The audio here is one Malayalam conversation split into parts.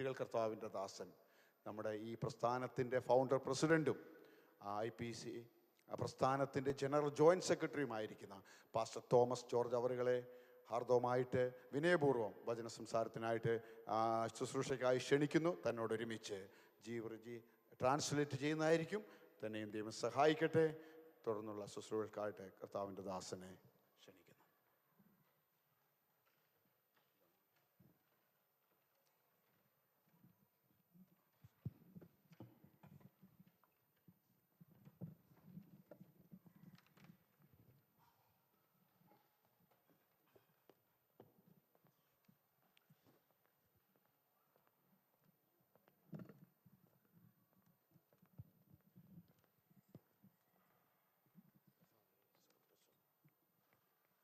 മിനിറ്റുകൾ കർത്താവിൻ്റെ ദാസൻ നമ്മുടെ ഈ പ്രസ്ഥാനത്തിൻ്റെ ഫൗണ്ടർ പ്രസിഡൻറ്റും IPC പ്രസ്ഥാനത്തിൻ്റെ ജനറൽ ജോയിൻറ്റ് സെക്രട്ടറിയുമായിരിക്കുന്ന പാസ്റ്റർ തോമസ് ജോർജ് അവറുകളെ ഹാർദവമായിട്ട് വിനയപൂർവ്വം വചന സംസാരത്തിനായിട്ട് ശുശ്രൂഷയ്ക്കായി ക്ഷണിക്കുന്നു. തന്നോടൊരുമിച്ച് ജീവൃജി ട്രാൻസ്ലേറ്റ് ചെയ്യുന്നതായിരിക്കും. തന്നെയും ദൈവം സഹായിക്കട്ടെ. തുടർന്നുള്ള ശുശ്രൂഷക്കായിട്ട് കർത്താവിൻ്റെ ദാസനെ ക്ഷണിക്കുന്നു.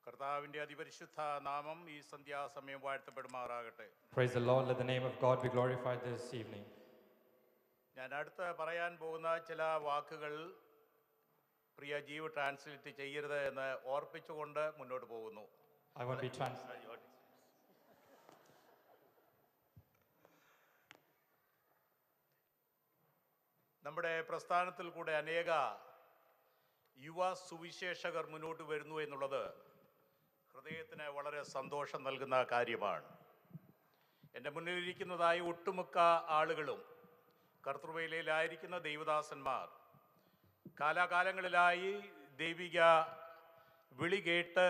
കർത്താവിന്റെ അതിപരിശുദ്ധ നാമം ഈ സന്ധ്യാസമയം വാഴ്ത്തപ്പെടുമാറാകട്ടെ. Praise the Lord. Let the name of God be glorified this evening. ഞാൻ അടുത്ത് പറയാൻ പോകുന്ന ചില വാക്കുകൾ പ്രിയ ജീവ് ട്രാൻസ്ലേറ്റ് ചെയ്യരുത് എന്ന് ഓർപ്പിച്ചുകൊണ്ട് മുന്നോട്ട് പോകുന്നു. I won't be translating. നമ്മുടെ പ്രസ്ഥാനത്തിൽ കൂടെ അനേക യുവ സുവിശേഷകർ മുന്നോട്ട് വരുന്നു എന്നുള്ളത് ഹൃദയത്തിന് വളരെ സന്തോഷം നൽകുന്ന കാര്യമാണ്. എൻ്റെ മുന്നിലിരിക്കുന്നതായി ഒട്ടുമുക്ക ആളുകളും കർത്തൃവേലയിലായിരിക്കുന്ന ദൈവദാസന്മാർ കാലാകാലങ്ങളിലായി ദൈവിക വിളി കേട്ട്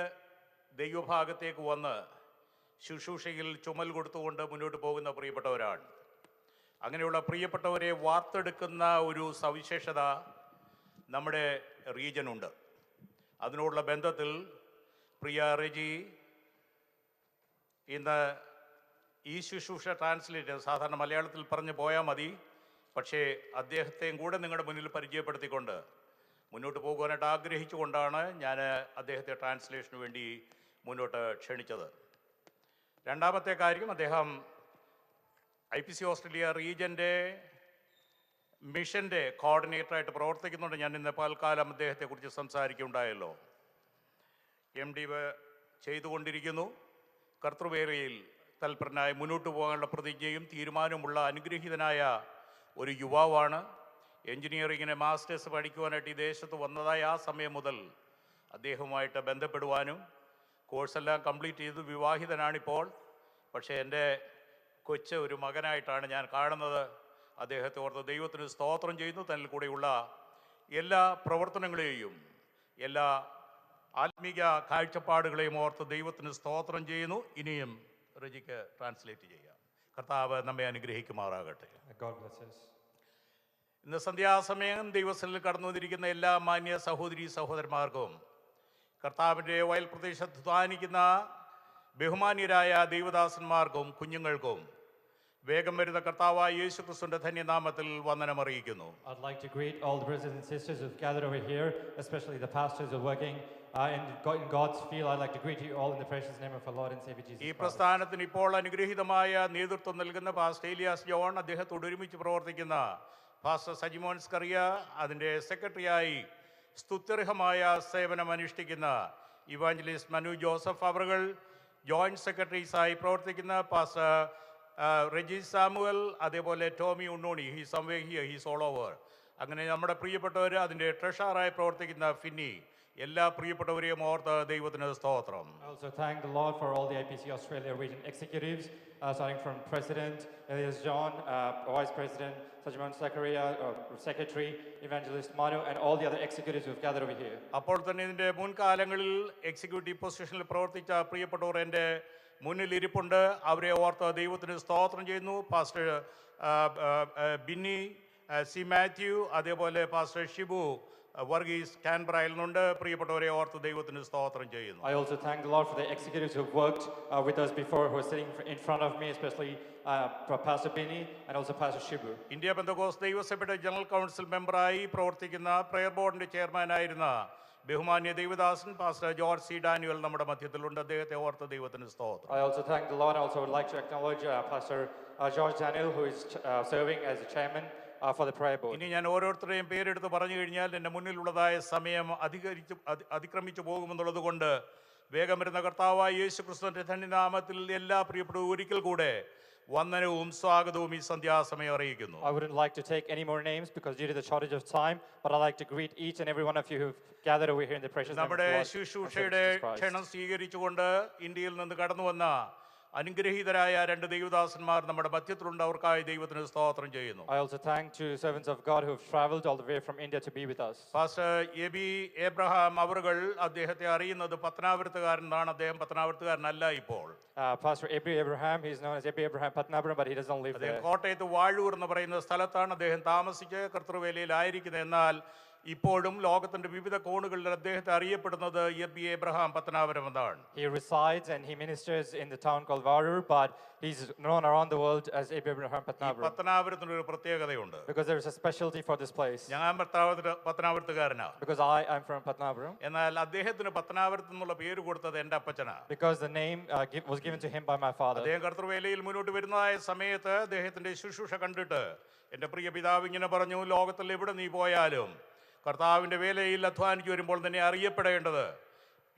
ദൈവഭാഗത്തേക്ക് വന്ന് ശുശ്രൂഷയിൽ ചുമൽ കൊടുത്തുകൊണ്ട് മുന്നോട്ട് പോകുന്ന പ്രിയപ്പെട്ടവരാണ്. അങ്ങനെയുള്ള പ്രിയപ്പെട്ടവരെ വാർത്തെടുക്കുന്ന ഒരു സവിശേഷത നമ്മുടെ റീജനുണ്ട്. അതിനോടുള്ള ബന്ധത്തിൽ പ്രിയ റെജി ഇന്ന് ഈ ശുശ്രൂഷ ട്രാൻസ്ലേറ്റ് സാധാരണ മലയാളത്തിൽ പറഞ്ഞു പോയാൽ മതി, പക്ഷേ അദ്ദേഹത്തെയും കൂടെ നിങ്ങളുടെ മുന്നിൽ പരിചയപ്പെടുത്തിക്കൊണ്ട് മുന്നോട്ട് പോകുവാനായിട്ട് ആഗ്രഹിച്ചുകൊണ്ടാണ് ഞാൻ അദ്ദേഹത്തെ ട്രാൻസ്ലേഷന് വേണ്ടി മുന്നോട്ട് ക്ഷണിച്ചത്. രണ്ടാമത്തെ കാര്യം, അദ്ദേഹം IPC ഓസ്ട്രേലിയ റീജൻ്റെ മിഷൻ്റെ കോർഡിനേറ്ററായിട്ട് പ്രവർത്തിക്കുന്നുണ്ട്. ഞാൻ ഇന്ന് പൽക്കാലം അദ്ദേഹത്തെക്കുറിച്ച് സംസാരിക്കുകയുണ്ടായല്ലോ. MD ചെയ്തുകൊണ്ടിരിക്കുന്നു. കർത്തൃവേലയിൽ തൽപരനായി മുന്നോട്ട് പോകാനുള്ള പ്രതിജ്ഞയും തീരുമാനമുള്ള അനുഗ്രഹീതനായ ഒരു യുവാവാണ്. എൻജിനീയറിങ്ങിന് മാസ്റ്റേഴ്സ് പഠിക്കുവാനായിട്ട് ഈ ദേശത്ത് വന്നതായ ആ സമയം മുതൽ അദ്ദേഹവുമായിട്ട് ബന്ധപ്പെടുവാനും കോഴ്സെല്ലാം കംപ്ലീറ്റ് ചെയ്തു വിവാഹിതനാണിപ്പോൾ. പക്ഷേ എൻ്റെ കൊച്ചു ഒരു മകനായിട്ടാണ് ഞാൻ കാണുന്നത്. അദ്ദേഹത്തെ ഓർത്ത് ദൈവത്തിന് സ്തോത്രം ചെയ്യുന്നു. തന്നിൽ കൂടെയുള്ള എല്ലാ പ്രവർത്തനങ്ങളെയും എല്ലാ ആത്മീക കാഴ്ചപ്പാടുകളെയും ഓർത്ത് ദൈവത്തിന് സ്തോത്രം ചെയ്യുന്നു. ഇനിയും റജിക്ക് ട്രാൻസ്ലേറ്റ് ചെയ്യാം. കർത്താവ് നമ്മെ അനുഗ്രഹിക്കുമാറാകട്ടെ. ഇന്ന് സന്ധ്യാസമയം ദൈവസ്ഥലിൽ കടന്നു വന്നിരിക്കുന്ന എല്ലാ മാന്യ സഹോദരി സഹോദരന്മാർക്കും കർത്താവിൻ്റെ വയൽ പ്രദേശത്ത് ധ്യാനിക്കുന്ന ബഹുമാന്യരായ ദൈവദാസന്മാർക്കും കുഞ്ഞുങ്ങൾക്കും വേഗം വരുന്ന കർത്താവായ യേശു ക്രിസ്തുവിന്റെ ധന്യനാമത്തിൽ വന്ദനമറിയിക്കുന്നു. I'd like to greet all the brothers and sisters who've gathered over here, especially the pastors who are working in God's field. I'd like to greet you all in the precious name of our Lord and Savior Jesus Christ. ഈ പ്രസ്ഥാനത്തിന് ഇപ്പോൾ അനുഗ്രഹീതമായ നേതൃത്വം നൽകുന്ന പാസ്റ്റർ ഏലിയാസ് ജോൺ, അദ്ദേഹത്തോട് ഒരുമിച്ച് പ്രവർത്തിക്കുന്ന പാസ്റ്റർ സജിമോൻ സ്കറിയ, അതിൻ്റെ സെക്രട്ടറിയായി സ്തുത്യർഹമായ സേവനം അനുഷ്ഠിക്കുന്ന ഇവാഞ്ചലിസ്റ്റ് മനു ജോസഫ് അവറുകൾ, ജോയിൻറ്റ് സെക്രട്ടറീസായി പ്രവർത്തിക്കുന്ന പാസ്റ്റർ റെജി സാമുവൽ, അതേപോലെ Tomy Unnoni, he's somewhere here, he's all over. അങ്ങനെ നമ്മുടെ പ്രിയപ്പെട്ടവർ, അതിൻ്റെ ട്രഷറായി പ്രവർത്തിക്കുന്ന ഫിന്നി, എല്ലാ പ്രിയപ്പെട്ടവരെയും ഓർത്ത് ദൈവത്തിന് സ്തോത്രം. I also thank the Lord for all the IPC Australia region executives, starting from President Elias John, Vice President Sajman Zakaria, Secretary Evangelist Manu, and all the other executives who have gathered over here. അപ്പോൾ തന്നെ ഇതിൻ്റെ മുൻകാലങ്ങളിൽ എക്സിക്യൂട്ടീവ് പൊസിഷനിൽ പ്രവർത്തിച്ച പ്രിയപ്പെട്ടവർ എൻ്റെ മുന്നിൽ ഇരിപ്പുണ്ട്. അവരെ ഓർത്ത് ദൈവത്തിന് സ്തോത്രം ചെയ്യുന്നു. പാസ്റ്റർ ബിന്നി സി മാത്യു, അതേപോലെ പാസ്റ്റർ ഷിബു വർഗീസ് കാൻബറയിൽ നിന്നുണ്ട്. പ്രിയപ്പെട്ടവരെ ഓർത്ത് ദൈവത്തിന് സ്തോത്രം ചെയ്യുന്നു. I also thank the Lord for the executives who have worked with us before, who are sitting in front of me, especially Pastor Bini and also Pastor Shibu. India Pentecost ദൈവസഭയുടെ ജനറൽ കൗൺസിൽ മെമ്പറായി പ്രവർത്തിക്കുന്ന പ്രയർ ബോർഡിന്റെ ചെയർമാനായിരുന്ന ബഹുമാന്യ ദൈവദാസൻ പാസ്റ്റർ ജോർജ് സി ഡാനിയൽ നമ്മുടെ മധ്യത്തിലുണ്ട്. അദ്ദേഹത്തെ ഓർത്ത് ദൈവത്തിന് സ്തോത്രം. I also thank the Lord. I also would like to acknowledge Pastor George Daniel, who is serving as the chairman for the prayer board. ഇനി ഞാൻ ഓരോരുത്തരെയും പേരെടുത്ത് പറഞ്ഞു കഴിഞ്ഞാൽ എൻ്റെ മുന്നിലുള്ളതായ സമയം അതിക്രമിച്ചു പോകുമെന്നുള്ളത് കൊണ്ട് വേഗം വരുന്ന കർത്താവായ യേശു ക്രിസ്തുവിന്റെ ധന്യനാമത്തിൽ എല്ലാ പ്രിയപ്പെട്ടവരും ഒരിക്കൽ കൂടെ വന്ദനവും സ്വാഗതവും ഈ സന്ധ്യാസമയം അറിയിക്കുന്നു. I wouldn't like to take any more names because due to the shortage of time, but I'd like to greet each and every one of you who've gathered over here in the precious name of നമ്മുടെ the Lord, ശുശ്രൂഷയുടെ Jesus Christ. ക്ഷണം സ്വീകരിച്ചുകൊണ്ട് ഇന്ത്യയിൽ നിന്ന് കടന്നു വന്ന അനുഗ്രഹീതരായ രണ്ട് ദൈവദാസന്മാർ നമ്മുടെ മധ്യത്തിലുണ്ട്. അവർക്കായി ദൈവത്തിന് സ്തോത്രം ചെയ്യുന്നു. I also thank two servants of God who have traveled all the way from India to be with us. Pastor Aby Abraham അവറുകൾ അദ്ദേഹത്തെ അറിയുന്നത് പത്തനാപുരത്തുകാരനാണ്. അദ്ദേഹം പത്തനാപുരത്തുകാരനല്ല ഇപ്പോൾ. Pastor Abri Abraham, he's known as Abri Abraham Patnapuram, but he doesn't live അദ്ദേഹം there. കോട്ടയത്ത് വാഴൂർ എന്ന് പറയുന്ന സ്ഥലത്താണ് അദ്ദേഹം താമസിച്ച് കർത്തൃവേലയിലായിരിക്കുന്നത്. എന്നാൽ ഇപ്പോഴും ലോകത്തിന്റെ വിവിധ കോണുകളിൽ അദ്ദേഹത്തെ അറിയപ്പെടുന്നത് എബി എബ്രഹാം പത്തനാപുരം എന്നാണ്. He resides and he ministers in the town called Varur, but he's known around the world as Abri Abraham Patnapuram പത്തനാപുരത്തിന് ഒരു പ്രത്യേകതയുണ്ട്. because there is a specialty for this place. ഞാൻ പത്തനാപുരത്തുകാരനാ. Because I am from Patnapuram. എന്നാൽ അദ്ദേഹത്തിന് പത്തനാപുരത്ത് നിന്നുള്ള പേര് കൊടുത്തത് എൻ്റെ അപ്പച്ചനാ. Because the name was given to him by my father. അദ്ദേഹം കർത്തൃവേലയിൽ മുന്നോട്ട് വരുന്നതായ സമയത്ത് അദ്ദേഹത്തിന്റെ ശുശ്രൂഷ കണ്ടിട്ട് എൻ്റെ പ്രിയ പിതാവ് ഇങ്ങനെ പറഞ്ഞു, ലോകത്തിൽ എവിടെ നീ പോയാലും കർത്താവിൻ്റെ വേലയിൽ അധ്വാനിച്ചു വരുമ്പോൾ തന്നെ അറിയപ്പെടേണ്ടത്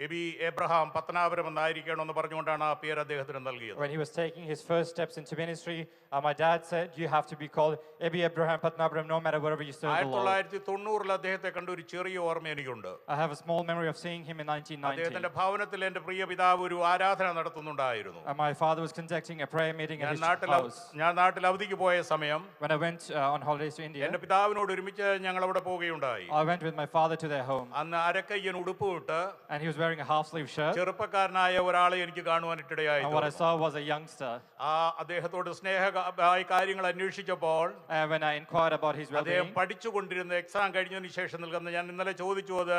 എബി എബ്രഹാം പത്തനാപുരം എന്നായിരിക്കണമെന്ന് പറഞ്ഞുകൊണ്ടാണ് ആ പേര് അദ്ദേഹത്തിന് നൽകിയത്. When he was taking his first steps into ministry, my dad said, you have to be called Abri Abraham Patnapuram no matter wherever you serve the Lord. 1990 അദ്ദേഹത്തെ കണ്ട ഒരു ചെറിയ ഓർമ്മ എനിക്കുണ്ട്. I have a small memory of seeing him in 1990. അദ്ദേഹത്തിന്റെ ഭവനത്തിൽ എൻ്റെ പ്രിയ പിതാവ് ഒരു ആരാധന നടത്തുന്നുണ്ടായിരുന്നു. My father was conducting a prayer meeting at his house. ഞാൻ നാട്ടിൽ അവധിക്ക് പോയ സമയം When I went on holidays to India, എൻ്റെ പിതാവിനോട് ഒരുമിച്ച് ഞങ്ങൾ അവിടെ പോവുകയുണ്ടായി. I went with my father to their home. അന്ന് അരക്കയ്യൻ ഉടുപ്പിട്ട് And he was wearing a half-sleeve shirt. ചെറുപ്പക്കാരനായ ഒരാളെ എനിക്ക് കാണുവാനിട്ടിടയായി. And what I saw was a youngster. അദ്ദേഹത്തോട് സ്നേഹമായി കാര്യങ്ങൾ അന്വേഷിച്ചപ്പോൾ When I inquired about his അദ്ദേഹം well-being, പഠിച്ചുകൊണ്ടിരുന്ന എക്സാം കഴിഞ്ഞതിന് ശേഷം നിൽക്കുന്ന ഞാൻ ഇന്നലെ ചോദിച്ചു, അത്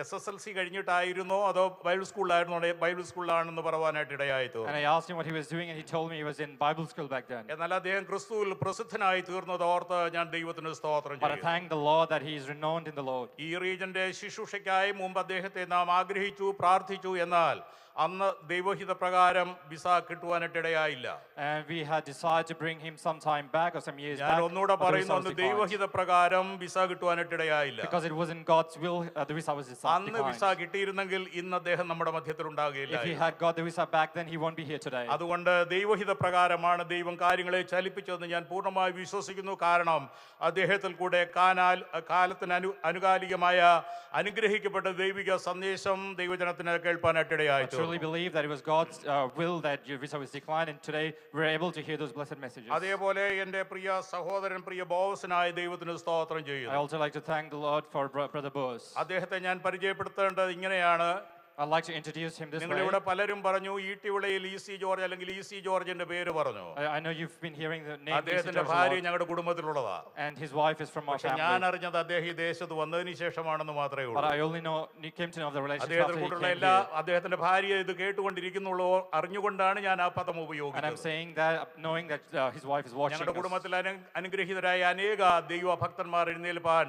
SSLC കഴിഞ്ഞിട്ടായിരുന്നോ അതോ ബൈബിൾ സ്കൂളിലായിരുന്നോ? ബൈബിൾ സ്കൂളിലാണെന്ന് പറയാനായിട്ട് ഇടയായി and തോന്നി. I asked him what he was doing, and he told me he was in Bible school back then. എന്നാൽ അദ്ദേഹം ക്രിസ്തുവിൽ പ്രസിദ്ധനായി തീർന്നത് ഓർത്ത് ഞാൻ ദൈവത്തിന് സ്തോത്രം But I ചെയ്യുന്നു. thank the Lord that he is renowned in the Lord. ഈ റീജന്റെ ശുശ്രൂഷയ്ക്കായി മുമ്പ് അദ്ദേഹത്തെ നാം ആഗ്രഹിച്ചു, പ്രാർത്ഥിച്ചു. എന്നാൽ അന്ന് ദൈവഹിത പ്രകാരം visa കിട്ടുവാനായിട്ടിടയായില്ല. And we had decided to bring him some time back or some years ഞാൻ back. ഒന്നുകൂടെ but the പറയുന്നു, visa അന്ന് was declined. ദൈവഹിത പ്രകാരം വിസ കിട്ടുവാനായിട്ടിടയായില്ല. Because it wasn't God's will, the visa was അന്ന് വിസ declined. കിട്ടിയിരുന്നെങ്കിൽ ഇന്ന് അദ്ദേഹം നമ്മുടെ മധ്യത്തിൽ ഉണ്ടാകുകയില്ല. If he had got the visa back, then he won't be here today. അതുകൊണ്ട് ദൈവഹിത പ്രകാരമാണ് ദൈവം കാര്യങ്ങളെ ചലിപ്പിച്ചതെന്ന് ഞാൻ പൂർണ്ണമായി വിശ്വസിക്കുന്നു. കാരണം അദ്ദേഹത്തിൽ കൂടെ കാലത്തിന് അനുകാലികമായ അനുഗ്രഹിക്കപ്പെട്ട ദൈവിക സന്ദേശം ദൈവജനത്തിന് കേൾപ്പാനായിട്ടിടയായി. I truly believe that it was God's will that your visa was declined, and today we're able to hear those blessed messages. അതേപോലെ എൻ്റെ പ്രിയ സഹോദരൻ പ്രിയ ബോസിനായ ദൈവത്തിന് സ്തോത്രം I ചെയ്യുന്നു. also like to thank the Lord for Brother Boaz. അദ്ദേഹത്തെ ഞാൻ പരിചയപ്പെടുത്തേണ്ടത് ഇങ്ങനെയാണ്. I'd like to introduce him this way. നിങ്ങളിവിടെ പലരും പറഞ്ഞു ഈട്ടിവിളയിൽ EC ജോർജ് അല്ലെങ്കിൽ EC ജോർജിന്റെ പേര് പറഞ്ഞു. I know you've been hearing the name. അദ്ദേഹത്തിന്റെ ഭാര്യ ഞങ്ങളുടെ കുടുംബത്തിലുള്ളതാ. And his wife is from our പക്ഷെ ഞാൻ family. അറിഞ്ഞത് അദ്ദേഹം ഈ ദേശത്ത് വന്നതിന് ശേഷമാണെന്ന് മാത്രമേ But ഉള്ളൂ. I only came to know the relationship അദ്ദേഹത്തിന് after he കൂട്ടുള്ള came എല്ലാ here. അദ്ദേഹത്തിന്റെ ഭാര്യ ഇത് കേട്ടുകൊണ്ടിരിക്കുന്നുള്ളൂ അറിഞ്ഞുകൊണ്ടാണ് ഞാൻ ആ പദം And I'm ഉപയോഗിച്ചത്. saying that knowing that his wife is watching ഞങ്ങളുടെ us. കുടുംബത്തിൽ അനുഗ്രഹീതരായ അനേക ദൈവ ഭക്തന്മാർ എഴുന്നേൽപ്പാൻ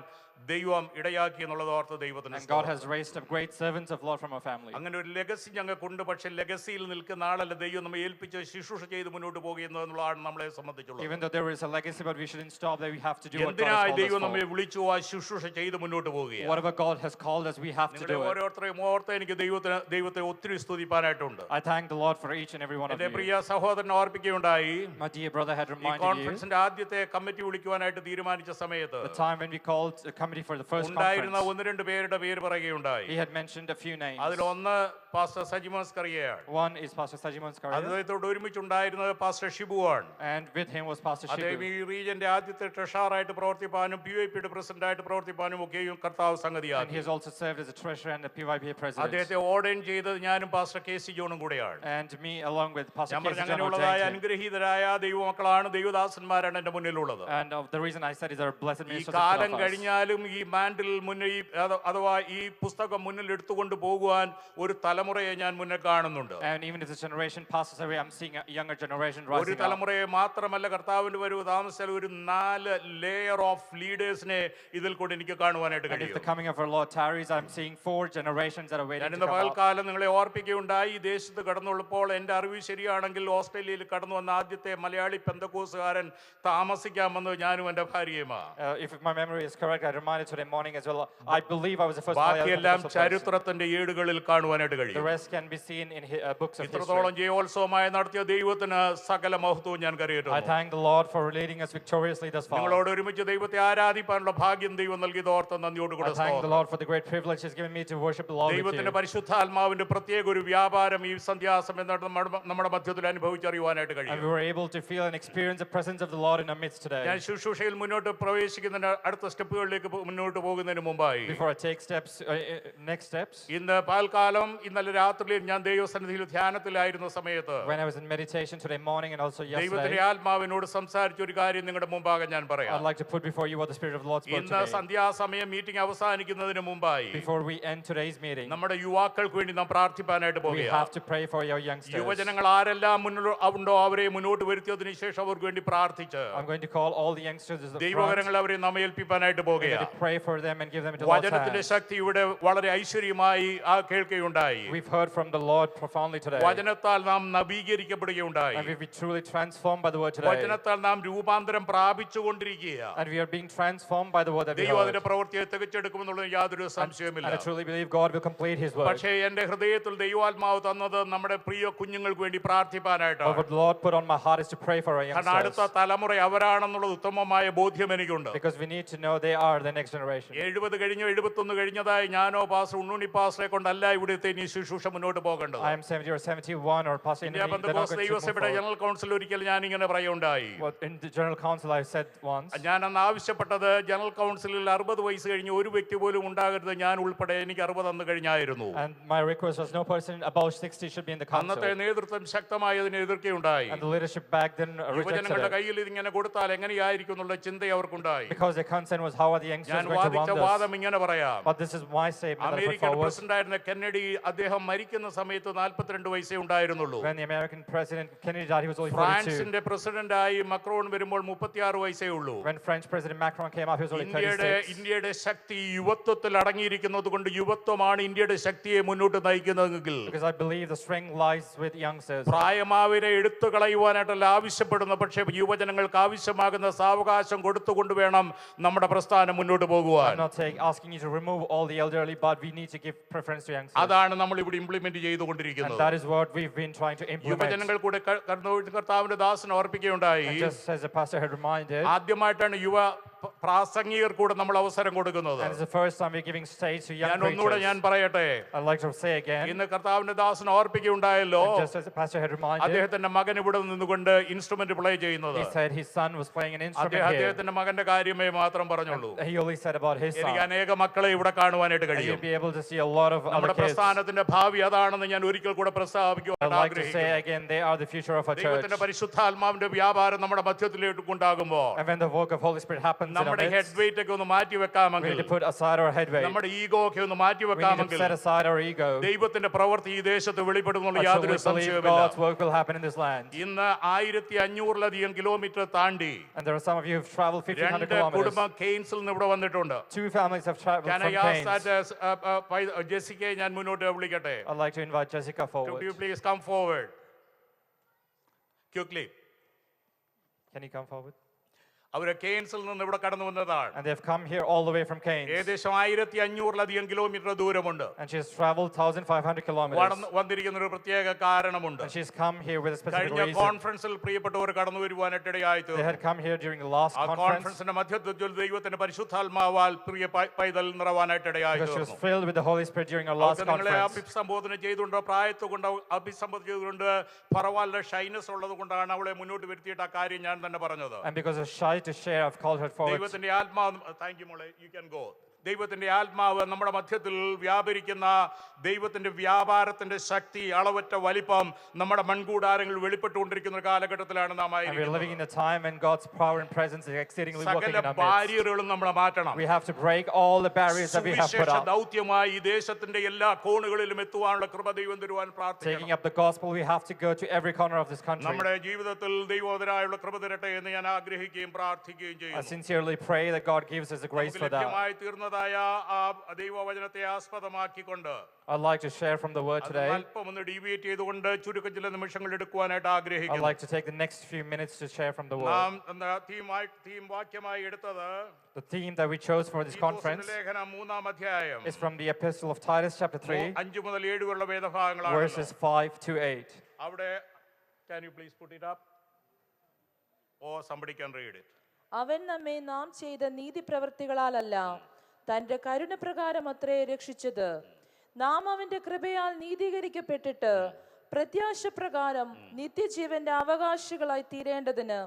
ദൈവം ഇടയാക്കി എന്നുള്ളത് ഓർത്ത് ദൈവത്തിന് And God has raised up great servants of Lord from our family. അങ്ങനെ ഒരു ലെഗസി ഞങ്ങൾക്കുണ്ട്. പക്ഷെ ലെഗസിയിൽ നിൽക്കുന്ന ആളല്ല ദൈവം നമ്മെ ഏൽപ്പിച്ച് ശുശ്രൂഷ ചെയ്ത് മുന്നോട്ട് പോകുന്നു എന്നുള്ളതാണ് നമ്മളെ സംബന്ധിച്ചുള്ളത്. Even though there is a legacy, but we shouldn't stop that. We have to do what God എന്തിനായി has called ദൈവം us നമ്മെ for. വിളിച്ചു ആ ശുശ്രൂഷ ചെയ്ത് മുന്നോട്ട് പോകുകയാണ്. Whatever God has called us, we have to നിങ്ങളെ do it. ഓരോരുത്തരെയും ഓർത്ത് എനിക്ക് ദൈവത്തെ ഒത്തിരി സ്തുതിപ്പാനായിട്ടുണ്ട്. I thank the Lord for each and every one of എന്റെ you. പ്രിയ സഹോദരൻ ഓർപ്പിക്കുകയുണ്ടായി, My dear brother had ഈ reminded you കോൺഫറൻസിന്റെ ആദ്യത്തെ കമ്മിറ്റി വിളിക്കുവാനായിട്ട് തീരുമാനിച്ച സമയത്ത് the time when we called a committee for the first ഉണ്ടായിരുന്ന conference. ഒന്ന് രണ്ട് പേരുടെ പേര് പറയുകയുണ്ടായി. He had mentioned a few names. അതിലൊന്ന് പാസ്റ്റർ സജിമോസ് കറിയയാണ്. One is Pastor Sajimon Skaria, അദ്ദേഹത്തോട് ഒരുമിച്ചുണ്ടായിരുന്നത് പാസ്റ്റർ ഷിബുവാണ്. and with him was Pastor അദ്ദേഹം Shibu. ഈ റീജിയന്റെ ആദ്യത്തെ ട്രഷറായിട്ട് പ്രവർത്തിപ്പാനും PYPയുടെ പ്രസിഡന്റായിട്ട് പ്രവർത്തിപ്പാനും ഒക്കെയും കർത്താവ് And he സംഗതിയാക്കി. has also served as a treasurer and a PYPA president. അദ്ദേഹത്തെ ഓർഡൻ ചെയ്തത് ഞാനും പാസ്റ്റർ KC ജോണും കൂടെയാണ്. And me, along with Pastor ഞാൻ Casey പറഞ്ഞ John, അങ്ങനെയുള്ളതായ ordained him. അനുഗ്രഹീതരായ ദൈവമക്കളാണ്, ദൈവദാസന്മാരാണ് എൻ്റെ മുന്നിലുള്ളത്. And the reason I said is our blessed ഈ ministers കാലം of us. കഴിഞ്ഞാലും ഈ മാൻഡിൽ മുന്നിൽ അഥവാ ഈ പുസ്തകം മുന്നിൽ എടുത്തുകൊണ്ട് പോകുവാൻ ഒരു തലമുറയെ ഞാൻ മുന്നിൽ കാണുന്നുണ്ട്. And even if this generation passes away, I'm seeing a younger generation ഒരു rising up. തലമുറയെ മാത്രമല്ല, കർത്താവിന്റെ വരവ് താമസിച്ചാൽ ഒരു 4 ലെയർ ഓഫ് ലീഡേഴ്സിനെ ഇതിൽ കൂടെ എനിക്ക് കാണുവാനായിട്ട് And if the കഴിയും. coming of our Lord tarries, I'm seeing 4 generations that are waiting ഞാൻ to ഇന്ന് come out. പകൽക്കാലം നിങ്ങളെ ഓർപ്പിക്കുകയുണ്ടായി, ഈ ദേശത്ത് കടന്നുള്ളപ്പോൾ എൻ്റെ അറിവ് ശരിയാണെങ്കിൽ ഓസ്ട്രേലിയയിൽ കടന്നു വന്ന ആദ്യത്തെ മലയാളി പെന്തക്കോസുകാരൻ താമസിക്കാമെന്ന് ഞാനും എൻ്റെ ഭാര്യയുമാ. If my memory is correct, I reminded today morning as well. I believe I was the first Malayali ബാക്കിയെല്ലാം Pentecostal person. ചരിത്രത്തിന്റെ ഏടുകളിൽ കാണുവാനായിട്ട് The കഴിയും. rest can be seen in books of ഇത്രത്തോളം history. ജയോത്സവമായി നടത്തിയ ദൈവത്തിന് സകല മഹത്വവും ഞാൻ I കരയേറ്റുന്നു. thank the Lord for leading us victoriously thus far. നിങ്ങളോട് ഒരുമിച്ച് ദൈവത്തെ ആരാധിപ്പാനുള്ള ഭാഗ്യം ദൈവം നൽകിയത് ഓർത്ത് നന്ദിയോട് I കൂടെ thank the സ്തോത്രം. Lord for the great privilege He's given me to worship the Lord with ദൈവത്തിന്റെ you. പരിശുദ്ധാത്മാവിന്റെ പ്രത്യേക ഒരു വ്യാപാരം ഈ സന്ധ്യാസമയം നമ്മുടെ മധ്യത്തിൽ അനുഭവിച്ചറിയുവാനായിട്ട് And കഴിയും. we were able to feel and experience the presence of the Lord in our midst today. ഞാൻ ശുശ്രൂഷയിൽ മുന്നോട്ട് പ്രവേശിക്കുന്നതിന് അടുത്ത സ്റ്റെപ്പുകളിലേക്ക് മുന്നോട്ട് പോകുന്നതിന് മുമ്പായി Before I take steps, next steps, ഇന്ന് പാൽക്കാലം ഇന്നലെ രാത്രിയിൽ ഞാൻ ദൈവസന്നിധിയിൽ ധ്യാനത്തിലായിരുന്ന സമയത്ത് when I was in meditation today morning and also ദൈവത്തിന്റെ yesterday, ആത്മാവിനോട് സംസാരിച്ച ഒരു കാര്യം നിങ്ങളുടെ മുമ്പാകെ ഞാൻ I'd പറയാം. like to put before you what the Spirit of the Lord spoke ഇന്ന് today. സന്ധ്യാസമയം മീറ്റിംഗ് അവസാനിക്കുന്നതിന് മുമ്പായി Before we end today's meeting, നമ്മുടെ യുവാക്കൾക്ക് വേണ്ടി നാം പ്രാർത്ഥിപ്പാനായിട്ട് we പോകുകയാണ്. have to pray for your youngsters. യുവജനങ്ങൾ ആരെല്ലാം ഉണ്ടോ അവരെ മുന്നോട്ട് വരുത്തിയതിനു ശേഷം അവർക്ക് വേണ്ടി പ്രാർത്ഥിച്ച് I'm going to call all the youngsters as the front. ദൈവകരങ്ങൾ അവരെ നമ്മെ ഏൽപ്പിപ്പാനായിട്ട് We're going പോകുകയാണ്. to pray for them and give them into the Lord's വചനത്തിന്റെ hands. ശക്തി ഇവിടെ വളരെ ഐശ്വര്യമായി കേൾക്കുകയുണ്ടായി. We've heard from the Lord profoundly today. വചനത്താൽ നാം നവീകരിക്കപ്പെടുകയുണ്ടായി. And we've been truly transformed by the word today. വചനത്താൽ നാം രൂപാന്തരം പ്രാപിച്ചുകൊണ്ടിരിക്കുകയാണ്. And we are being transformed by the word that we ദൈവം heard. അതിന്റെ പ്രവൃത്തിയെ തികച്ചെടുക്കുമെന്നുള്ള യാതൊരു And സംശയമില്ല. I truly believe God will complete His word. പക്ഷേ എന്റെ ഹൃദയത്തിൽ ദൈവാത്മാവ് തന്നത് നമ്മുടെ പ്രിയ കുഞ്ഞുങ്ങൾക്ക് വേണ്ടി പ്രാർത്ഥിപ്പാനായിട്ടാണ്. But what the Lord put on my heart is to pray for our കാരണം അടുത്ത youngsters. തലമുറ അവരാണെന്നുള്ള ഉത്തമമായ ബോധ്യം എനിക്കുണ്ട്. Because we need to know they are the next generation. 70 കഴിഞ്ഞു 71 കഴിഞ്ഞതായി ഞാനോ പാസ്റ്റർ ഉണ്ണുണ്ണി പാസ്റ്ററെ കൊണ്ടല്ല ഇവിടുത്തെ ഇനി ശുശ്രൂഷ മുന്നോട്ട് പോകേണ്ടത്. I am 70 or 71 or Pastor India Indrani, they're not Pentecost going to move ദൈവസഭയുടെ forward. ജനറൽ കൗൺസിൽ ഒരിക്കൽ ഞാൻ ഇങ്ങനെ പറയുണ്ടായി. What in the General Council I said once, ഞാൻ അന്ന് ആവശ്യപ്പെട്ടത് ജനറൽ കൗൺസിലിൽ 60 വയസ്സ് കഴിഞ്ഞ് ഒരു വ്യക്തി പോലും ഉണ്ടാകരുത്, ഞാൻ ഉൾപ്പെടെ. എനിക്ക് 60 അന്ന് കഴിഞ്ഞായിരുന്നു. and my request was no person above 60 should be in the അന്നത്തെ council. നേതൃത്വം ശക്തമായി അതിനെ എതിർക്കുകയുണ്ടായി. And the leadership back then rejected യുവജനങ്ങളുടെ it. കയ്യിൽ ഇതിങ്ങനെ കൊടുത്താൽ എങ്ങനെയായിരിക്കും എന്നുള്ള ചിന്ത അവർക്കുണ്ടായി. Because their concern was how are the youngsters ഞാൻ going to വാദിച്ച run this. വാദം ഇങ്ങനെ പറയാം. But this is my statement that I put American forward. President ആയിരുന്ന കെന്നഡി അദ്ദേഹം മരിക്കുന്ന സമയത്ത് 42 വയസ്സേ ഉണ്ടായിരുന്നുള്ളൂ. When the American President Kennedy died, he was only 42. ഫ്രാൻസിന്റെ പ്രസിഡന്റായി മക്രോൺ വരുമ്പോൾ 36 വയസ്സേ ഉള്ളൂ. When French President Macron came up, he was only ഇന്ത്യയുടെ 36. ഇന്ത്യയുടെ ശക്തി യുവത്വത്തിൽ അടങ്ങിയിരിക്കുന്നത് കൊണ്ട് യുവത്വമാണ് ഇന്ത്യയുടെ ശക്തിയെ മുന്നോട്ട് നയിക്കുന്നതെങ്കിൽ Because I believe the strength lies with youngsters. പ്രായമാവിനെ എടുത്തു കളയുവാനായിട്ടല്ല ആവശ്യപ്പെടുന്നു, പക്ഷേ യുവജനങ്ങൾക്ക് ആവശ്യമാകുന്ന സാവകാശം കൊടുത്തുകൊണ്ട് വേണം നമ്മുടെ പ്രസ്ഥാനം മുന്നോട്ട് പോകുവാൻ. I'm not asking you to remove all the elderly, but we need to give preference to youngsters. അതാണ് നമ്മൾ ഇവിടെ ഇംപ്ലിമെന്റ് And ചെയ്തുകൊണ്ടിരിക്കുന്നത്. that is what we've been trying to implement. യുവജനങ്ങൾ കൂടെ കർത്താവിന്റെ ദാസനെ ഓർപ്പിക്കുകയുണ്ടായി. And just as the pastor had reminded, ആദ്യമായിട്ടാണ് യുവ പ്രാസംഗികർ കൂടെ നമ്മൾ അവസരം കൊടുക്കുന്നത്. and it's the first time we're giving stage to young ഞാൻ ഒന്നുകൂടെ ഞാൻ preachers. പറയട്ടെ, I'd like to say again, ഇന്ന് കർത്താവിന്റെ ദാസനെ ഓർപ്പിക്കുകയുണ്ടായല്ലോ, and just as the pastor had reminded, അദ്ദേഹത്തിന്റെ മകൻ ഇവിടെ നിന്നുകൊണ്ട് ഇൻസ്ട്രുമെന്റ് പ്ലേ ചെയ്യുന്നത്. he said his son was playing an instrument here. അദ്ദേഹത്തിന്റെ മകന്റെ കാര്യമേ മാത്രം പറഞ്ഞുള്ളൂ. He only said about his son. എനിക്ക് അനേക മക്കളെ ഇവിടെ കാണുവാനായിട്ട് And കഴിയും. you'll be able to see a lot of other നമ്മുടെ kids. പ്രസ്ഥാനത്തിന്റെ ഭാവി അതാണെന്ന് ഞാൻ ഒരിക്കൽ കൂടെ പ്രസ്താവിക്കുവാൻ I'd like to say ആഗ്രഹിക്കുന്നു. again, they are the future of our church. ദൈവത്തിന്റെ പരിശുദ്ധാത്മാവിന്റെ വ്യാപാരം നമ്മുടെ മധ്യത്തിലേക്ക് ഉണ്ടാകുമ്പോൾ And when the work of Holy Spirit happens in our നമ്മുടെ midst, ഹെഡ് വെയിറ്റ് ഒക്കെ ഒന്ന് മാറ്റി we വെക്കാമെങ്കിൽ, need to put aside our head weight. നമ്മുടെ ഈഗോ ഒക്കെ ഒന്ന് മാറ്റി We need to വെക്കാമെങ്കിൽ set aside our ego. ദൈവത്തിന്റെ പ്രവൃത്തി ഈ ദേശത്ത് വെളിപ്പെടുന്നുള്ള Until യാതൊരു we believe സംശയവുമില്ല. God's work will happen in this land. ഇന്ന് 1500-ലധികം കിലോമീറ്റർ താണ്ടി And there are some of you who've traveled 1,500 രണ്ട് kilometers. കുടുംബം കെയ്ൻസിൽ നിന്ന് ഇവിടെ വന്നിട്ടുണ്ട്. Two families have traveled Can from I ask Keynes. that ജെസിക്കയെ ഞാൻ മുന്നോട്ട് വിളിക്കട്ടെ? I'd like to invite Jessica Could you forward. please come forward quickly? Can you come forward? അവര് കെയ്ൻസിൽ നിന്ന് ഇവിടെ കടന്നു വന്നതാണ്. And they've come here all the way from Keynes. ഏകദേശം 1500-ലധികം കിലോമീറ്റർ ദൂരമുണ്ട്. And she has traveled 1,500 kilometers. വന്നിരിക്കുന്ന ഒരു പ്രത്യേക കാരണമുണ്ട്. And she's come here with a specific കഴിഞ്ഞ reason. കോൺഫറൻസിൽ പ്രിയപ്പെട്ടവർ കടന്നു വരുവാനായിട്ട് ഇടയായി They had തീർന്നു. come here during the last ആ conference കോൺഫറൻസിന്റെ മധ്യത്തിൽ ദൈവത്തിന്റെ പരിശുദ്ധാത്മാവാൽ പ്രിയ പൈതൽ നിറവാനായിട്ട് ഇടയായി because she was തീർന്നു. filled with the Holy Spirit during our last അവർക്ക് നിങ്ങളെ conference. അഭിസംബോധന ചെയ്തുകൊണ്ട് പ്രായത്തുകൊണ്ട് അഭിസംബോധന ചെയ്തുകൊണ്ട് പറവാലിന്റെ ഷൈനസ് ഉള്ളത് കൊണ്ടാണ് അവളെ മുന്നോട്ട് വരുത്തിയിട്ട് ആ കാര്യം ഞാൻ തന്നെ പറഞ്ഞത്. And because of shy to share, I've called her forward. ദൈവത്തിന്റെ ആത്മാവ്, താങ്ക് യു മോളെ, യു ക്യാൻ ഗോ. ദൈവത്തിന്റെ ആത്മാവ് നമ്മുടെ മധ്യത്തിൽ വ്യാപരിക്കുന്ന ദൈവത്തിന്റെ വ്യാപാരത്തിന്റെ ശക്തി, അളവറ്റ വലിപ്പം നമ്മുടെ മൺകൂടാരങ്ങളിൽ വെളിപ്പെട്ടുകൊണ്ടിരിക്കുന്ന ഒരു കാലഘട്ടത്തിലാണ് നാം And we're living in ആയിരിക്കുന്നത്. a time when God's power and presence is exceedingly working സകല in our midst. ബാരിയറുകളും നമ്മൾ മാറ്റണം. We have to break all the barriers that we have put സുവിശേഷ up. ദൗത്യമായി ഈ ദേശത്തിന്റെ എല്ലാ കോണുകളിലും എത്തുവാനുള്ള കൃപ ദൈവം തരുവാൻ Taking പ്രാർത്ഥിക്കണം. up the gospel, we have to go to every corner of this country. നമ്മുടെ ജീവിതത്തിൽ ദൈവോദരായുള്ള കൃപ തരട്ടെ എന്ന് ഞാൻ ആഗ്രഹിക്കുകയും പ്രാർത്ഥിക്കുകയും I ചെയ്യുന്നു. sincerely pray that God gives us the grace നമുക്ക് for that. ലഭ്യമായി തീർന്ന വായിക്കുന്നതായ ആ ദൈവവചനത്തെ ആസ്പദമാക്കിക്കൊണ്ട് I'd like to share from the word അത് today. അല്പം ഒന്ന് ഡീവിയേറ്റ് ചെയ്തുകൊണ്ട് ചുരുക്കം ചില നിമിഷങ്ങൾ എടുക്കുവാനായിട്ട് I'd ആഗ്രഹിക്കുന്നു. like to take the next few minutes to share from the word. നാം തീം വാക്യമായി എടുത്തത് The theme that we chose for this തീത്തോസിന്റെ conference ലേഖനം 3-ാം അധ്യായം is from the Epistle of Titus, chapter 3, 5 മുതൽ 7 വരെയുള്ള വേദഭാഗങ്ങളാണ്. verses 5 to 8. അവിടെ can you please put it up? Or somebody can read it. അവൻ നമ്മെ നാം ചെയ്ത നീതിപ്രവൃത്തികളാലല്ല തന്റെ കരുണപ്രകാരം അത്രേ രക്ഷിച്ചത്. നാം അവന്റെ കൃപയാൽ നീതീകരിക്കപ്പെട്ടിട്ട് പ്രത്യാശ പ്രകാരം നിത്യജീവന്റെ അവകാശികളായി തീരേണ്ടതിന്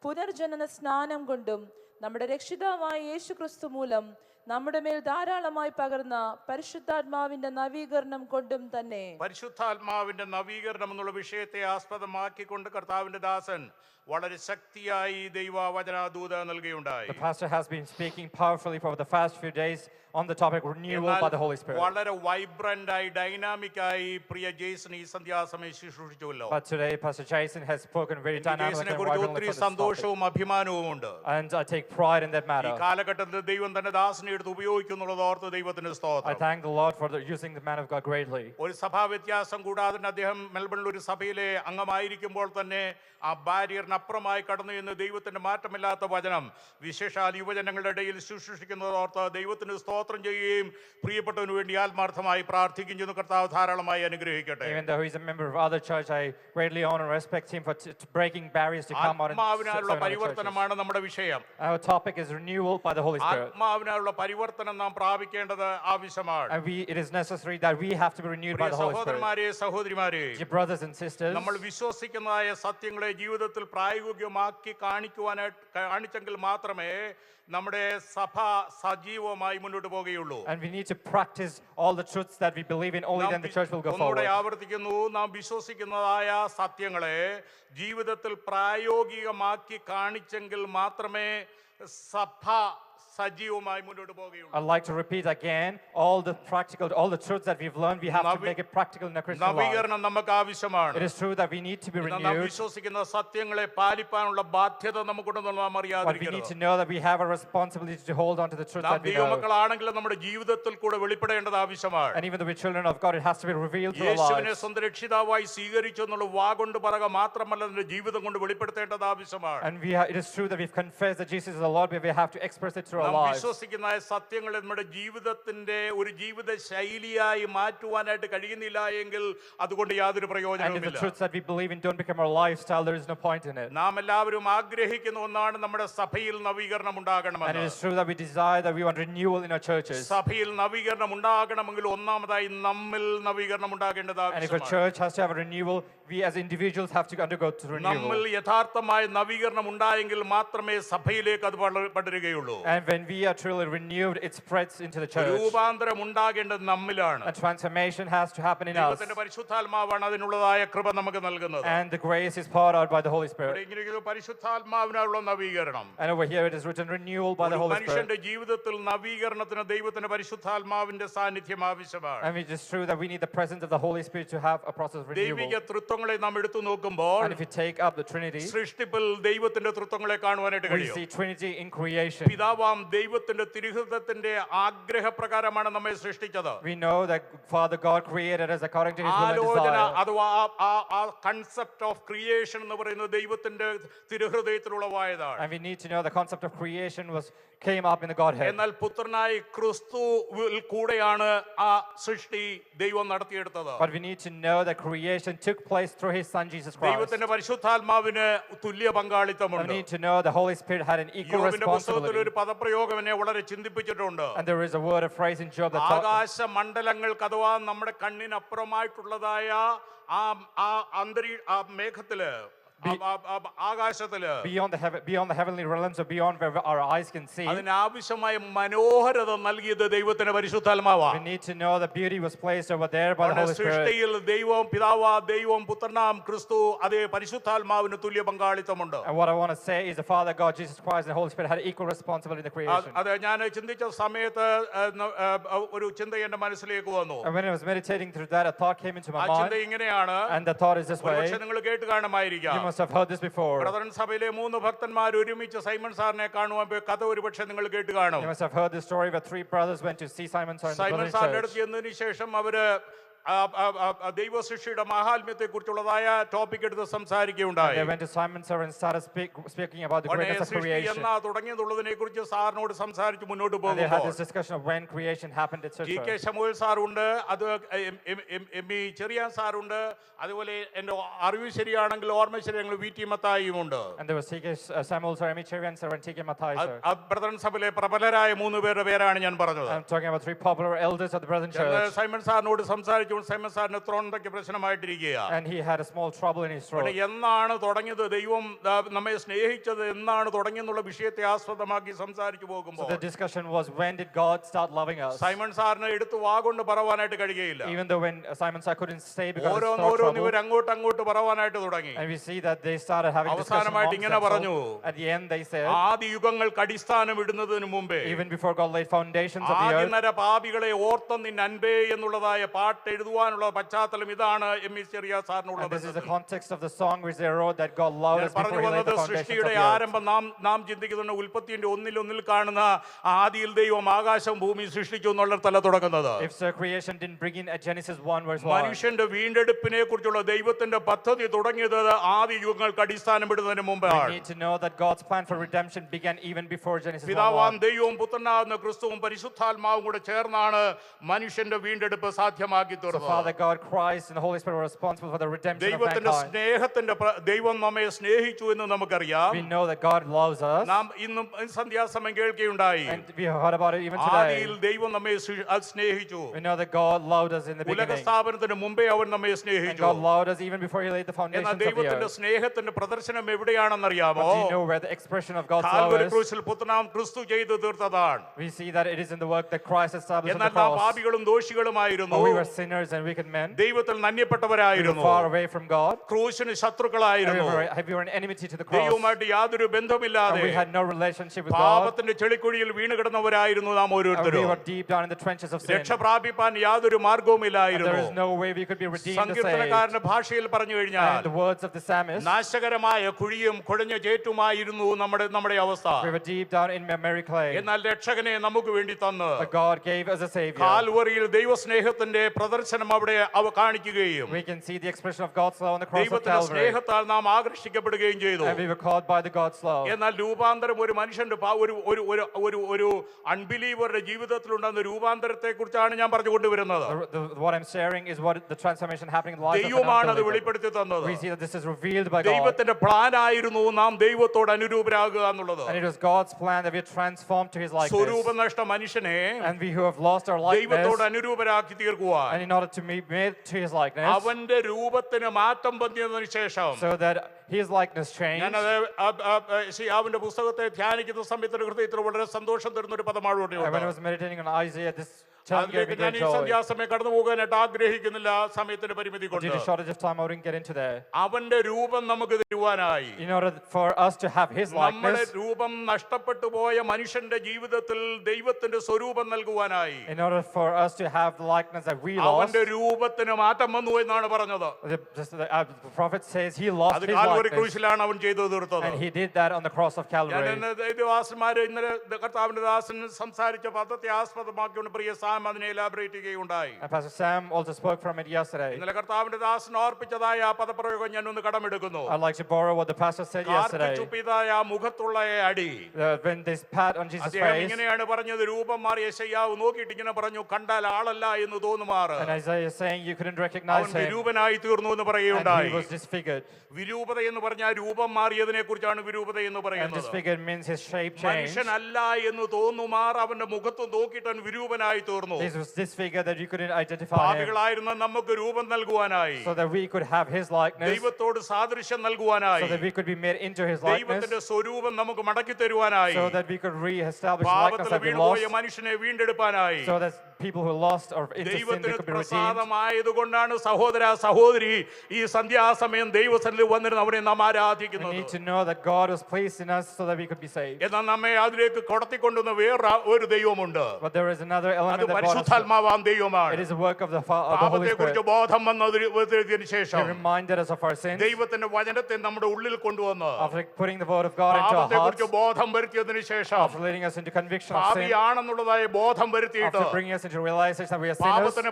പുനർജനന സ്നാനം കൊണ്ടും നമ്മുടെ രക്ഷിതാവായ യേശുക്രിസ്തു മൂലം നമ്മുടെ മേൽ ധാരാളമായി പകർന്ന പരിശുദ്ധാത്മാവിന്റെ നവീകരണം കൊണ്ടും തന്നെ. പരിശുദ്ധാത്മാവിന്റെ നവീകരണം എന്നുള്ള വിഷയത്തെ ആസ്പദമാക്കിക്കൊണ്ട് കർത്താവിന്റെ ദാസൻ വളരെ ശക്തിയായി ദൈവവചനദൂത നൽകുകയുണ്ടായി. The pastor has been speaking powerfully for the past few days on the topic renewal by the Holy Spirit. വളരെ വൈബ്രന്റ് ആയി ഡൈനാമിക് ആയി പ്രിയ ജേസൺ ഈ സന്ധ്യാസമയം ശുശ്രൂഷിച്ചുവല്ലോ. But today Pastor Jason has spoken very dynamically ജേസനെ and കുറിച്ച് vibrantly ഒത്തിരി for this topic. സന്തോഷവും അഭിമാനവും ഉണ്ട്. And I take pride in that ഈ matter. കാലഘട്ടത്തിൽ ദൈവം തന്റെ ദാസനെ എടുത്ത് ഉപയോഗിക്കുന്നുള്ളത് ഓർത്ത് ദൈവത്തിന് I സ്തോത്രം. thank the Lord for using the man of God greatly. ഒരു സഭാ വ്യത്യാസം കൂടാതെ തന്നെ അദ്ദേഹം മെൽബണിൽ ഒരു സഭയിലെ അംഗമായിരിക്കുമ്പോൾ തന്നെ ആ ബാരിയറിനപ്പുറമായി കടന്നു എന്ന് ദൈവത്തിന്റെ മാറ്റമില്ലാത്ത വചനം വിശേഷാൽ യുവജനങ്ങളുടെ ഇടയിൽ ശുശ്രൂഷിക്കുന്നത് ഓർത്ത് ദൈവത്തിന് സ്തോത്രം ചെയ്യുകയും പ്രിയപ്പെട്ടവന് വേണ്ടി ആത്മാർത്ഥമായി പ്രാർത്ഥിക്കുകയും ചെയ്യുന്നു. കർത്താവ് ധാരാളമായി അനുഗ്രഹിക്കട്ടെ. Even though he's a member of other church, I greatly honor and respect him for breaking barriers to come out and serve ആത്മാവിനാലുള്ള in other churches. പരിവർത്തനമാണ് നമ്മുടെ വിഷയം. Our topic is renewal by the Holy Spirit. ആത്മാവിനാലുള്ള പരിവർത്തനം നാം പ്രാപിക്കേണ്ടത് ആവശ്യമാണ്. And it is necessary that we have to be renewed by Priya the Holy Spirit. സഹോദരന്മാരെ സഹോദരിമാരെ, Dear brothers and sisters, നമ്മൾ വിശ്വസിക്കുന്നതായ സത്യങ്ങളെ ജീവിതത്തിൽ പ്രായോഗികമാക്കി കാണിച്ചെങ്കിൽ മാത്രമേ നമ്മുടെ സഭ സജീവമായി മുന്നോട്ട് പോകുകയുള്ളൂ. and we need to practice all the truths that we believe in, only then the church will go ഒന്നുകൂടെ forward. ആവർത്തിക്കുന്നു, നാം വിശ്വസിക്കുന്നതായ സത്യങ്ങളെ ജീവിതത്തിൽ പ്രായോഗികമാക്കി കാണിച്ചെങ്കിൽ മാത്രമേ സഭ സജീവമായി മുന്നോട്ട് പോകുകയുള്ളൂ. I'd like to repeat again, all the truths that we've learned, we have to make it practical in a Christian life. നവീകരണം നമുക്ക് ആവശ്യമാണ്. It is true that we need to be നാം renewed, വിശ്വസിക്കുന്ന സത്യങ്ങളെ പാലിപ്പാനുള്ള ബാധ്യത നമുക്കുണ്ടെന്ന് നാം but we need അറിയാതിരിക്കരുത്. to know that we have a responsibility to hold on to the truth നാം that we know. ദൈവമക്കളാണെങ്കിലും നമ്മുടെ ജീവിതത്തിൽ കൂടെ വെളിപ്പെടേണ്ടത് ആവശ്യമാണ്. And even though we're children of God, it has to be revealed through our യേശുവിനെ lives. സ്വന്തം രക്ഷിതാവായി സ്വീകരിച്ചു എന്നുള്ള വാഗൊണ്ട് പറക മാത്രമല്ല അതിന്റെ ജീവിതം കൊണ്ട് വെളിപ്പെടുത്തേണ്ടത് ആവശ്യമാണ്. And it is true that we've confessed that Jesus is the Lord, but we have to express it through our നാം lives. വിശ്വസിക്കുന്ന സത്യങ്ങൾ നമ്മുടെ ജീവിതത്തിന്റെ ഒരു ജീവിത ശൈലിയായി മാറ്റുവാനായിട്ട് കഴിയുന്നില്ല എങ്കിൽ അതുകൊണ്ട് യാതൊരു And if the പ്രയോജനവുമില്ല. truths that we believe in don't become our lifestyle, there is no point in it. നാം എല്ലാവരും ആഗ്രഹിക്കുന്ന ഒന്നാണ് നമ്മുടെ സഭയിൽ നവീകരണം And it ഉണ്ടാകണമെന്ന്. is true that we desire that we want renewal in our churches. സഭയിൽ നവീകരണം ഉണ്ടാകണമെങ്കിൽ ഒന്നാമതായി നമ്മിൽ നവീകരണം ഉണ്ടാകേണ്ടത് And if a ആവശ്യമാണ്. church has to have a renewal, we as individuals have to undergo through നമ്മിൽ renewal. യഥാർത്ഥമായ നവീകരണം ഉണ്ടായെങ്കിൽ മാത്രമേ സഭയിലേക്ക് അത് പടരുകയുള്ളൂ. And when we are truly renewed, it spreads into the church. രൂപാന്തരം ഉണ്ടാകേണ്ടത് നമ്മിലാണ്. And transformation has to happen in us. ദൈവത്തിന്റെ പരിശുദ്ധാത്മാവാണ് അതിനുള്ളതായ കൃപ നമുക്ക് നൽകുന്നത്. And the grace is poured out by the Holy ഇവിടെ Spirit. ഇങ്ങനെ ഇരിക്കുന്നു, പരിശുദ്ധാത്മാവിനുള്ള നവീകരണം. And over here it is written renewal by the ഒരു Holy Spirit. മനുഷ്യന്റെ ജീവിതത്തിൽ നവീകരണത്തിന് ദൈവത്തിന്റെ പരിശുദ്ധാത്മാവിന്റെ സാന്നിധ്യം ആവശ്യമാണ്. And it is true that we need the presence of the Holy Spirit to have a process of renewal. ദൈവിക തൃത്വങ്ങളെ നാം എടുത്തു നോക്കുമ്പോൾ And if you take up the Trinity, സൃഷ്ടിപ്പിൽ ദൈവത്തിന്റെ തൃത്വങ്ങളെ കാണുവാനായിട്ട് we കഴിയും. see Trinity in creation. പിതാവാം ദൈവത്തിന്റെ തിരുഹൃദയത്തിന്റെ ആഗ്രഹപ്രകാരമാണ് നമ്മെ സൃഷ്ടിച്ചത്. We know that Father God created us according to His will and ആലോചന desire. അഥവാ ആ കൺസെപ്റ്റ് ഓഫ് ക്രിയേഷൻ എന്ന് പറയുന്നത് ദൈവത്തിന്റെ തിരുഹൃദയത്തിലുള്ളവായതാണ്. And we need to know the concept of creation came up in the Godhead. എന്നാൽ പുത്രനായി ക്രിസ്തുവിൽ കൂടെയാണ് ആ സൃഷ്ടി ദൈവം നടത്തിയെടുത്തത്. But we need to know that creation took place through His Son Jesus Christ. ദൈവത്തിന്റെ പരിശുദ്ധാത്മാവിന് തുല്യ And we പങ്കാളിത്തമുണ്ട്. need to know the Holy Spirit had an equal യോബിന്റെ പുസ്തകത്തിൽ responsibility. ഒരു പദപ്രയോഗം എന്നെ വളരെ ചിന്തിപ്പിച്ചിട്ടുണ്ട്. And there is a word of phrase in Job that talks ആകാശ മണ്ഡലങ്ങൾക്ക് അഥവാ നമ്മുടെ കണ്ണിനപ്പുറമായിട്ടുള്ളതായ ആ മേഘത്തില് ആകാശത്തില് beyond the heavenly realms or beyond where our eyes can see. അതിനാവശ്യമായ മനോഹരത നൽകിയത് ദൈവത്തിന്റെ പരിശുദ്ധാത്മാവാണ്. We need to know the beauty was placed over there by the Holy Spirit. സൃഷ്ടിയിൽ ദൈവം പിതാവാ ദൈവം പുത്രനാം ക്രിസ്തു അതേ പരിശുദ്ധാത്മാവിന് തുല്യ പങ്കാളിത്തമുണ്ട്. And what I want to say is the Father God, Jesus Christ, and the Holy Spirit had equal responsibility in the creation. അത് ഞാൻ ചിന്തിച്ച സമയത്ത് ഒരു ചിന്ത എന്റെ മനസ്സിലേക്ക് വന്നു. And when I was meditating through that, a thought came into ആ my ചിന്ത mind. ഇങ്ങനെയാണ്. And the thought is this way. ഒരുപക്ഷെ നിങ്ങൾ കേട്ട് കാണുമായിരിക്കാം. You must must have heard this before. Brethren സഭയിലെ 3 ഭക്തന്മാർ ഒരുമിച്ച് സൈമൺ സാറിനെ കാണുവാൻ പോയി കഥ ഒരുപക്ഷെ നിങ്ങൾ കേട്ട് കാണും. You must have heard this story where 3 brothers went to see Simon Sir in the Simon Berlin സാറിന്റെ church. അടുത്ത് ചെന്നതിന് ശേഷം അവര് ദൈവശിക്ഷയുടെ മഹാത്മ്യത്തെ കുറിച്ചുള്ളതായ ടോപ്പിക് എടുത്ത് സംസാരിക്കുകയുണ്ടായി. They went to Simon Sir and started speaking about the greatness of സൃഷ്ടി creation. എന്നാ തുടങ്ങിയതുള്ളതിനെ കുറിച്ച് സാറിനോട് സംസാരിച്ച് മുന്നോട്ട് And they had പോകുമ്പോൾ this discussion of when creation happened, GK etc. ശമൂവേൽ സാറുണ്ട്, അത് ME ചെറിയാൻ സാറുണ്ട്, അതുപോലെ എൻ്റെ അറിവ് ശരിയാണെങ്കിൽ ഓർമ്മ ശരിയാണെങ്കിൽ VT മത്തായിയും ഉണ്ട്. And there was T.K. Samuel Sir, M.E. Cherian Sir, and T.K. Matthias Sir. Brethren സഭയിലെ പ്രബലരായ 3 പേരുടെ പേരാണ് ഞാൻ പറഞ്ഞത്. I'm talking about 3 popular elders of the Brethren Church. Simon സാറിനോട് സംസാരിച്ചുകൊണ്ട് സൈമൺ സാറിന് ത്രോണ്ടയ്ക്ക് പ്രശ്നമായിട്ടിരിക്കുക. And he had a small trouble in his throat. എന്നാണ് തുടങ്ങിയത്, ദൈവം നമ്മെ സ്നേഹിച്ചത് എന്നാണ് തുടങ്ങിയെന്നുള്ള വിഷയത്തെ ആസ്പദമാക്കി സംസാരിച്ചു So പോകുമ്പോൾ the discussion was, when did God start loving us? Simon സാറിന് എടുത്ത് വാഗൊണ്ട് പറവാനായിട്ട് കഴിയുകയില്ല. Even though when Simon Sir couldn't stay because of his throat ഓരോന്നോരോന്ന് ഇവർ trouble. അങ്ങോട്ട് പറവാനായിട്ട് തുടങ്ങി. And we see that they started having discussion അവസാനമായിട്ട് amongst ഇങ്ങനെ പറഞ്ഞു, themselves. At the end they said, ആദി യുഗങ്ങൾക്ക് അടിസ്ഥാനം ഇടുന്നതിന് മുമ്പേ even before God laid foundations of the earth, ആദിനര പാപികളെ ഓർത്ത നിൻ അൻപേ എന്നുള്ളതായ പാട്ട് എഴുതുവാനുള്ള പശ്ചാത്തലം ഇതാണ് ME ചെറിയ and സാറിനുള്ളത്. this is the context of the song which they wrote, that God loved us പറഞ്ഞു before he laid വന്നത് the foundations of സൃഷ്ടിയുടെ the earth. ആരംഭം നാം ചിന്തിക്കുന്ന ഉൽപ്പത്തിയുടെ ഒന്നിൽ കാണുന്ന ആദിയിൽ ദൈവം ആകാശം ഭൂമി സൃഷ്ടിച്ചു എന്നുള്ളതല്ല തുടങ്ങുന്നത്. If so, creation didn't begin at Genesis 1 verse 1. മനുഷ്യന്റെ വീണ്ടെടുപ്പിനെ കുറിച്ചുള്ള ദൈവത്തിന്റെ പദ്ധതി തുടങ്ങിയത് ആദി യുഗങ്ങൾക്ക് അടിസ്ഥാനമിടുന്നതിന് We മുമ്പാണ്. need to know that God's plan for redemption began even before Genesis 1. പിതാവാം ദൈവവും പുത്രനാകുന്ന ക്രിസ്തുവും പരിശുദ്ധാത്മാവും കൂടെ ചേർന്നാണ് മനുഷ്യന്റെ വീണ്ടെടുപ്പ് സാധ്യമാക്കി So തീർന്നത്. Father God, Christ and the Holy Spirit were responsible for the redemption of ദൈവത്തിന്റെ mankind. സ്നേഹത്തിന്റെ ദൈവം നമ്മെ സ്നേഹിച്ചു എന്ന് നമുക്കറിയാം. We know that God loves us, നാം ഇന്നും സന്ധ്യാസമയം കേൾക്കുകയുണ്ടായി. and we heard about it even today. ആദിയിൽ ദൈവം നമ്മെ സ്നേഹിച്ചു. We know that God loved us in the ഉലക beginning, സ്ഥാപനത്തിന് മുമ്പേ അവൻ നമ്മെ and സ്നേഹിച്ചു. God loved us even before he laid the എന്നാൽ foundations of the ദൈവത്തിന്റെ earth. സ്നേഹത്തിന്റെ പ്രദർശനം എവിടെയാണെന്നറിയാമോ? But do you know where the expression of God's love Calvary is? ക്രൂശിൽ പുത്രനാം ക്രിസ്തു ചെയ്തു തീർത്തതാണ്. We see that it is in the work that Christ established on the എന്നാൽ നാം cross. പാപികളും ദോഷികളുമായിരുന്നു, Oh, we were sinners and wicked men. ദൈവത്തിൽ We were നന്യപ്പെട്ടവരായിരുന്നു, far away from God. ക്രൂശിന് And ശത്രുക്കളായിരുന്നു, we were in enmity to the cross. ദൈവവുമായിട്ട് യാതൊരു And ബന്ധമില്ലാതെ we had no relationship with God. പാപത്തിന്റെ ചെളിക്കുഴിയിൽ വീണ് കിടന്നവരായിരുന്നു നാം And we ഓരോരുത്തരും. were deep down in the trenches of sin. രക്ഷ പ്രാപിപ്പാൻ യാതൊരു And മാർഗവുമില്ലായിരുന്നു. there is no way we could be redeemed or saved. സങ്കീർത്തനക്കാരന്റെ ഭാഷയിൽ പറഞ്ഞു And കഴിഞ്ഞാൽ in the words of the psalmist, നാശകരമായ കുഴിയും കുഴഞ്ഞ ചേറ്റുമായിരുന്നു നമ്മുടെ അവസ്ഥ. we were deep down in Mary clay. എന്നാൽ രക്ഷകനെ നമുക്ക് വേണ്ടി തന്ന് But God gave us a Savior. കാൽവറിയിൽ ദൈവസ്നേഹത്തിന്റെ പ്രദർശനം അവിടെ കാണിക്കുകയും We can see the expression of God's love on the cross of ദൈവത്തിന്റെ Calvary. സ്നേഹത്താൽ നാം ആകർഷിക്കപ്പെടുകയും ചെയ്തു. And we were called by the God's love. എന്നാൽ രൂപാന്തരം ഒരു മനുഷ്യന്റെ ഒരു അൺബിലീവറുടെ ജീവിതത്തിലുണ്ടാകുന്ന രൂപാന്തരത്തെ കുറിച്ചാണ് ഞാൻ പറഞ്ഞുകൊണ്ടുവരുന്നത്. What I'm sharing is what the transformation happening in the life of an ദൈവമാണ് അത് unbeliever. വെളിപ്പെടുത്തി തന്നത്. We see that this is revealed by God. ദൈവത്തിന്റെ പ്ലാൻ ആയിരുന്നു നാം ദൈവത്തോട് അനുരൂപരാകുക എന്നുള്ളത്. And it was God's plan that we are transformed to his likeness. സ്വരൂപനഷ്ട മനുഷ്യനെ And we who have lost our ദൈവത്തോട് likeness, അനുരൂപരാക്കി തീർക്കുവാൻ and in order to be made to his likeness, അവന്റെ രൂപത്തിന് മാറ്റം വന്നതിന് ശേഷം so that his likeness changed. ഞാനത് അവന്റെ പുസ്തകത്തെ ധ്യാനിക്കുന്ന സമയത്ത് ഹൃദയത്തിൽ വളരെ സന്തോഷം തരുന്ന ഒരു പദമാണ് And when I was meditating on Isaiah, this term gave me അതിലേക്ക് ഞാൻ great ഈ joy. സന്ധ്യാസമയം കടന്നു പോകാനായിട്ട് ആഗ്രഹിക്കുന്നില്ല, സമയത്തിന്റെ പരിമിതി Due കൊണ്ട്. to shortage of time, I wouldn't get into there. അവന്റെ രൂപം നമുക്ക് തരുവാനായി, In order for us to have his നമ്മുടെ likeness, രൂപം നഷ്ടപ്പെട്ടു പോയ മനുഷ്യന്റെ ജീവിതത്തിൽ ദൈവത്തിന്റെ സ്വരൂപം നൽകുവാനായി in order for us to have the likeness that we lost, അവന്റെ രൂപത്തിന് മാറ്റം വന്നു എന്നാണ് പറഞ്ഞത്. the prophet says he lost അത് his കാൽവരി likeness, ക്രൂശിലാണ് അവൻ ചെയ്തു തീർത്തത്. and he did that on the cross of ഞാൻ Calvary. ദൈവദാസന്മാര് ഇന്നലെ കർത്താവിന്റെ ദാസൻ സംസാരിച്ച പദത്തെ ആസ്പദമാക്കിക്കൊണ്ട് പ്രിയ സാം അതിനെ എലാബറേറ്റ് ചെയ്യുകയുണ്ടായി. And Pastor Sam also spoke from it yesterday. ഇന്നലെ കർത്താവിന്റെ ദാസൻ ഓർപ്പിച്ചതായ ആ പദപ്രയോഗം ഞാൻ ഒന്ന് കടമെടുക്കുന്നു. I'd like to borrow what the pastor said yesterday. ചുപ്പിതായ മുഖത്തുള്ള അടി, When this pat on Jesus' അദ്ദേഹം face, ഇങ്ങനെയാണ് പറഞ്ഞത്, രൂപം മാറി യെശയ്യാവ് നോക്കിയിട്ട് ഇങ്ങനെ പറഞ്ഞു, കണ്ടാൽ ആളല്ല എന്ന് തോന്നുമാറ് and Isaiah is saying you couldn't അവൻ recognize him, വിരൂപനായി തീർന്നു എന്ന് and പറയുകയുണ്ടായി. he was disfigured. വിരൂപത എന്ന് പറഞ്ഞാൽ രൂപം മാറിയതിനെ കുറിച്ചാണ് വിരൂപത എന്ന് And പറയുന്നത്. disfigured means his shape changed. മനുഷ്യനല്ല എന്ന് തോന്നുമാർ അവന്റെ മുഖത്ത് നോക്കിയിട്ട് അവൻ വിരൂപനായി തീർന്നു. He was disfigured that you couldn't identify him, പാപികളായിരുന്ന നമുക്ക് രൂപം നൽകുവാനായി, so that we could have his likeness, ദൈവത്തോട് സാദൃശ്യം നൽകുവാനായി, so that we could be made into his likeness, ദൈവത്തിന്റെ സ്വരൂപം നമുക്ക് മടക്കി തരുവാനായി, so that we could re-establish the likeness പാപത്തിൽ that we വീണുപോയ lost, മനുഷ്യനെ വീണ്ടെടുപ്പാനായി, so that people who lost or into sin, they ദൈവത്തിന് could be redeemed. പ്രസാദമായതുകൊണ്ടാണ് സഹോദര സഹോദരി ഈ സന്ധ്യാസമയം ദൈവസന്നിധിയിൽ വന്നിരുന്ന് അവനെ നാം We ആരാധിക്കുന്നത്. need to know that God was pleased in us so that we could be saved. എന്നാൽ നമ്മെ അതിലേക്ക് കടത്തിക്കൊണ്ടുവന്ന വേറെ ഒരു ദൈവമുണ്ട്. But there is another അത് element that brought us. പരിശുദ്ധാത്മാവാം ദൈവമാണ്. It is a work of the Holy പാപത്തെ Spirit. കുറിച്ച് ബോധം വന്നതിന് He ശേഷം reminded us of our sins. ദൈവത്തിന്റെ വചനത്തെ നമ്മുടെ ഉള്ളിൽ കൊണ്ടുവന്ന് After putting the word of God into our പാപത്തെ hearts, കുറിച്ച് ബോധം വരുത്തിയതിനു ശേഷം after leading us into conviction of sin, പാപിയാണെന്നുള്ളതായ ബോധം വരുത്തിയിട്ട് after bringing us into realization that we are sinners, പാപത്തിന്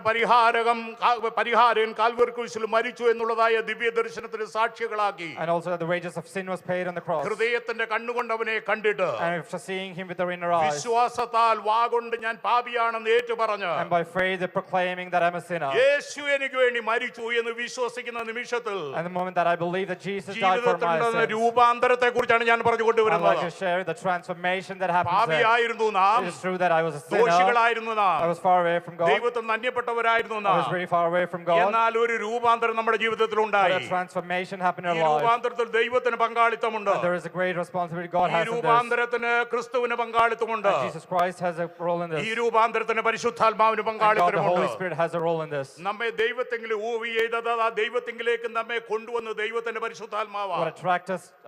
പരിഹാരൻ കാൽവരി ക്രൂശിൽ മരിച്ചു എന്നുള്ളതായ ദിവ്യ ദർശനത്തിന് സാക്ഷികളാക്കി and also that the wages of sin was paid on the cross. ഹൃദയത്തിന്റെ കണ്ണുകൊണ്ട് അവനെ കണ്ടിട്ട് And after seeing him with our inner eyes, വിശ്വാസത്താൽ വാഗൊണ്ട് ഞാൻ പാപിയാണെന്ന് ഏറ്റുപറഞ്ഞ് and by faith proclaiming that I'm a sinner, യേശു എനിക്ക് വേണ്ടി മരിച്ചു എന്ന് വിശ്വസിക്കുന്ന നിമിഷത്തിൽ and the moment that I believe that Jesus died for my ജീവിതത്തിലുണ്ടാകുന്ന sins, രൂപാന്തരത്തെ കുറിച്ചാണ് ഞാൻ I'd like പറഞ്ഞുകൊണ്ടുവരുന്നത്. to share the transformation that happens there. പാപിയായിരുന്നു നാം, It is true that I was a sinner, ദോഷികളായിരുന്നു നാം, I was far away from God, ദൈവത്തിൽ നിന്ന് അന്യപ്പെട്ടവരായിരുന്നു I നാം. was very far away from God, എന്നാൽ ഒരു രൂപാന്തരം നമ്മുടെ ജീവിതത്തിൽ but ഉണ്ടായി. a transformation happened ഈ in our lives. രൂപാന്തരത്തിൽ ദൈവത്തിന് പങ്കാളിത്തമുണ്ട്. And there is a great responsibility God ഈ has in this. രൂപാന്തരത്തിന് ക്രിസ്തുവിന് പങ്കാളിത്തമുണ്ട്. And Jesus Christ has a role in this. ഈ രൂപാന്തരത്തിന് പരിശുദ്ധാത്മാവിന് And God, the പങ്കാളിത്തമുണ്ട്. Holy Spirit, has a role in this. നമ്മെ ദൈവത്തെങ്കിലും ഊവി ചെയ്തത് ആ ദൈവത്തെങ്കിലേക്ക് നമ്മെ കൊണ്ടുവന്ന് ദൈവത്തിന്റെ What പരിശുദ്ധാത്മാവാണ്.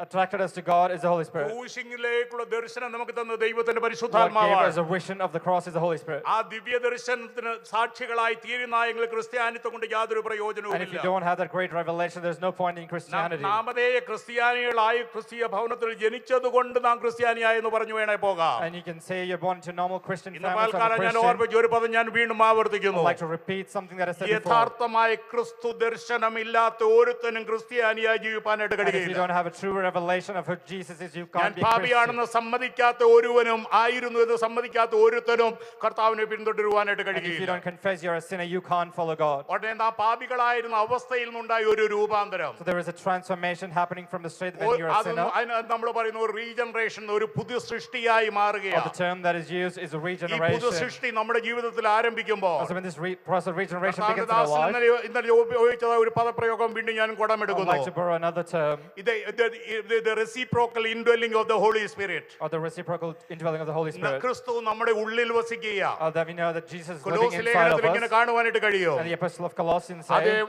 attracted us to God is the Holy Spirit. ക്രൂശിലേക്കുള്ള ദർശനം നമുക്ക് തന്ന ദൈവത്തിന്റെ What gave പരിശുദ്ധാത്മാവാണ്. us a vision of the cross is the Holy Spirit. ആ ദിവ്യ ദർശനത്തിന് സാക്ഷികളായി തീരുന്നായെങ്കിൽ ക്രിസ്ത്യാനിത്വം കൊണ്ട് യാതൊരു And if you പ്രയോജനവുമില്ല. don't have that great revelation, there's no point in Christianity. നാമധേയ ക്രിസ്ത്യാനികളായി ക്രിസ്തീയ ഭവനത്തിൽ ജനിച്ചത് കൊണ്ട് നാം ക്രിസ്ത്യാനിയായി എന്ന് പറഞ്ഞു വേണേ പോകാം. And you can say you're born into normal Christian ഇന്ന് families. പൽക്കാലം ഞാൻ Christian. ഓർമ്മിച്ച ഒരു പദം ഞാൻ വീണ്ടും ആവർത്തിക്കുന്നു. I'd like to repeat something that I said before. യഥാർത്ഥമായ ക്രിസ്തു ദർശനമില്ലാത്ത ഒരുത്തനും ക്രിസ്ത്യാനിയായി ജീവിക്കാനായിട്ട് And if you കഴിയില്ല. don't have a true revelation of who Jesus is, you ഞാൻ can't be Christian. പാപിയാണെന്ന് സമ്മതിക്കാത്ത ഒരുവനും ആയിരുന്നു എന്ന് സമ്മതിക്കാത്ത ഒരുത്തനും കർത്താവിനെ പിന്തുടരുവാനായിട്ട് And if you കഴിയില്ല. don't confess you're a sinner, you can't follow God. ഉടനെ ആ പാപികളായിരുന്ന അവസ്ഥയിൽ നിന്നുണ്ടായ ഒരു രൂപാന്തരം. So there is a transformation happening from the state when you're a sinner. നമ്മൾ പറയുന്ന ഒരു റീജനറേഷൻ, ഒരു പുതിയ സൃഷ്ടിയായി Or മാറുകയാണ്. the term that is used is a ഈ പുതിയ regeneration. സൃഷ്ടി നമ്മുടെ ജീവിതത്തിൽ ആരംഭിക്കുമ്പോൾ So when this process of regeneration കർത്താവിന്റെ begins in our Dasan life, ഇന്നലെ ഉപയോഗിച്ച ഒരു പദപ്രയോഗം വീണ്ടും ഞാൻ I'd കുടമെടുക്കുന്നു. like to borrow another term, The reciprocal indwelling of the Holy Spirit. or the reciprocal indwelling of the Holy Spirit. ക്രിസ്തു നമ്മുടെ ഉള്ളിൽ വസിക്കുക. That we know that Jesus is living കൊലോസ്യ inside ലേഖനത്തിൽ of ഇങ്ങനെ us. കാണുവാനായിട്ട് കഴിയും. And the Epistle of Colossians അത് says,